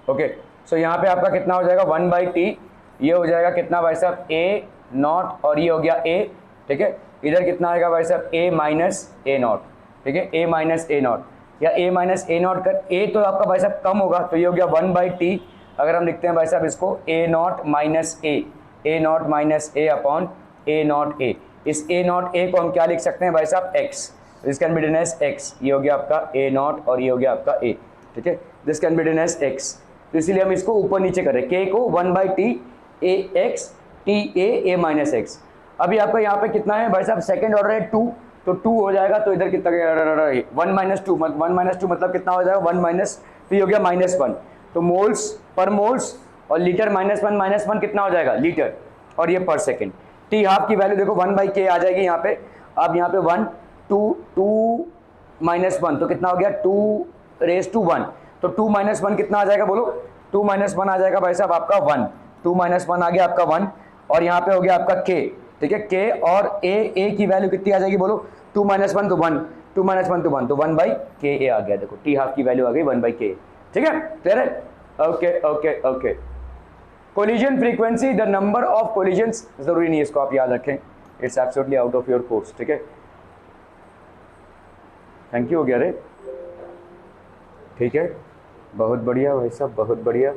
ओके, सो यहाँ पे आपका कितना हो जाएगा, वन बाई टी, ये हो जाएगा कितना भाई साहब, ए नॉट, और ये हो गया ए, ठीक है, इधर कितना आएगा भाई साहब, ए माइनस ए नॉट, ठीक है, ए माइनस ए नॉट, या ए माइनस ए नॉट कर, ए तो आपका भाई साहब कम होगा, तो ये हो गया वन बाई टी, अगर हम लिखते हैं भाई साहब इसको A naught minus A naught minus A upon A naught A, इस ए नॉट ए को हम क्या लिख सकते हैं भाई साहब, x, this can be written as x, ये हो गया आपका ए नॉट, और ये हो गया आपका ए, ठीक है, this can be written as x, तो इसीलिए हम इसको ऊपर नीचे करें, के को one by t a x t a minus x, अभी आपका यहाँ पे कितना है भाई साहब, सेकेंड ऑर्डर है टू, तो टू हो जाएगा, तो इधर कितना one minus two, one minus two मतलब कितना हो जाएगा, वन माइनस, तो ये हो गया माइनस वन, तो मोल्स पर मोल्स, और लीटर माइनस वन कितना हो जाएगा, लीटर, और ये पर सेकेंड, टी हाफ की वैल्यू देखो वन बाई के आ जाएगी यहाँ पे, अब यहाँ पे वन टू माइनस वन, तो कितना हो गया, टू रेज टू वन, तो टू माइनस वन कितना आ जाएगा बोलो, टू माइनस वन आ जाएगा भाई साहब आपका वन, टू माइनस वन आ गया आपका वन, और यहाँ पे हो गया आपका के, ठीक है, के और ए की वैल्यू कितनी आ जाएगी बोलो, टू माइनस वन तो वन, टू माइनस वन तो वन, तो वन बाई के ए आ गया, देखो टी हाफ की वैल्यू आ गई वन बाई के, ठीक है, क्लियर है, okay okay okay. Collision frequency, the number of collisions, जरूरी नहीं है इसको आप याद रखें, it's absolutely out of your course, ठीक है, थैंक यू हो गया रे, ठीक है, बहुत बढ़िया भाई साहब, बहुत बढ़िया।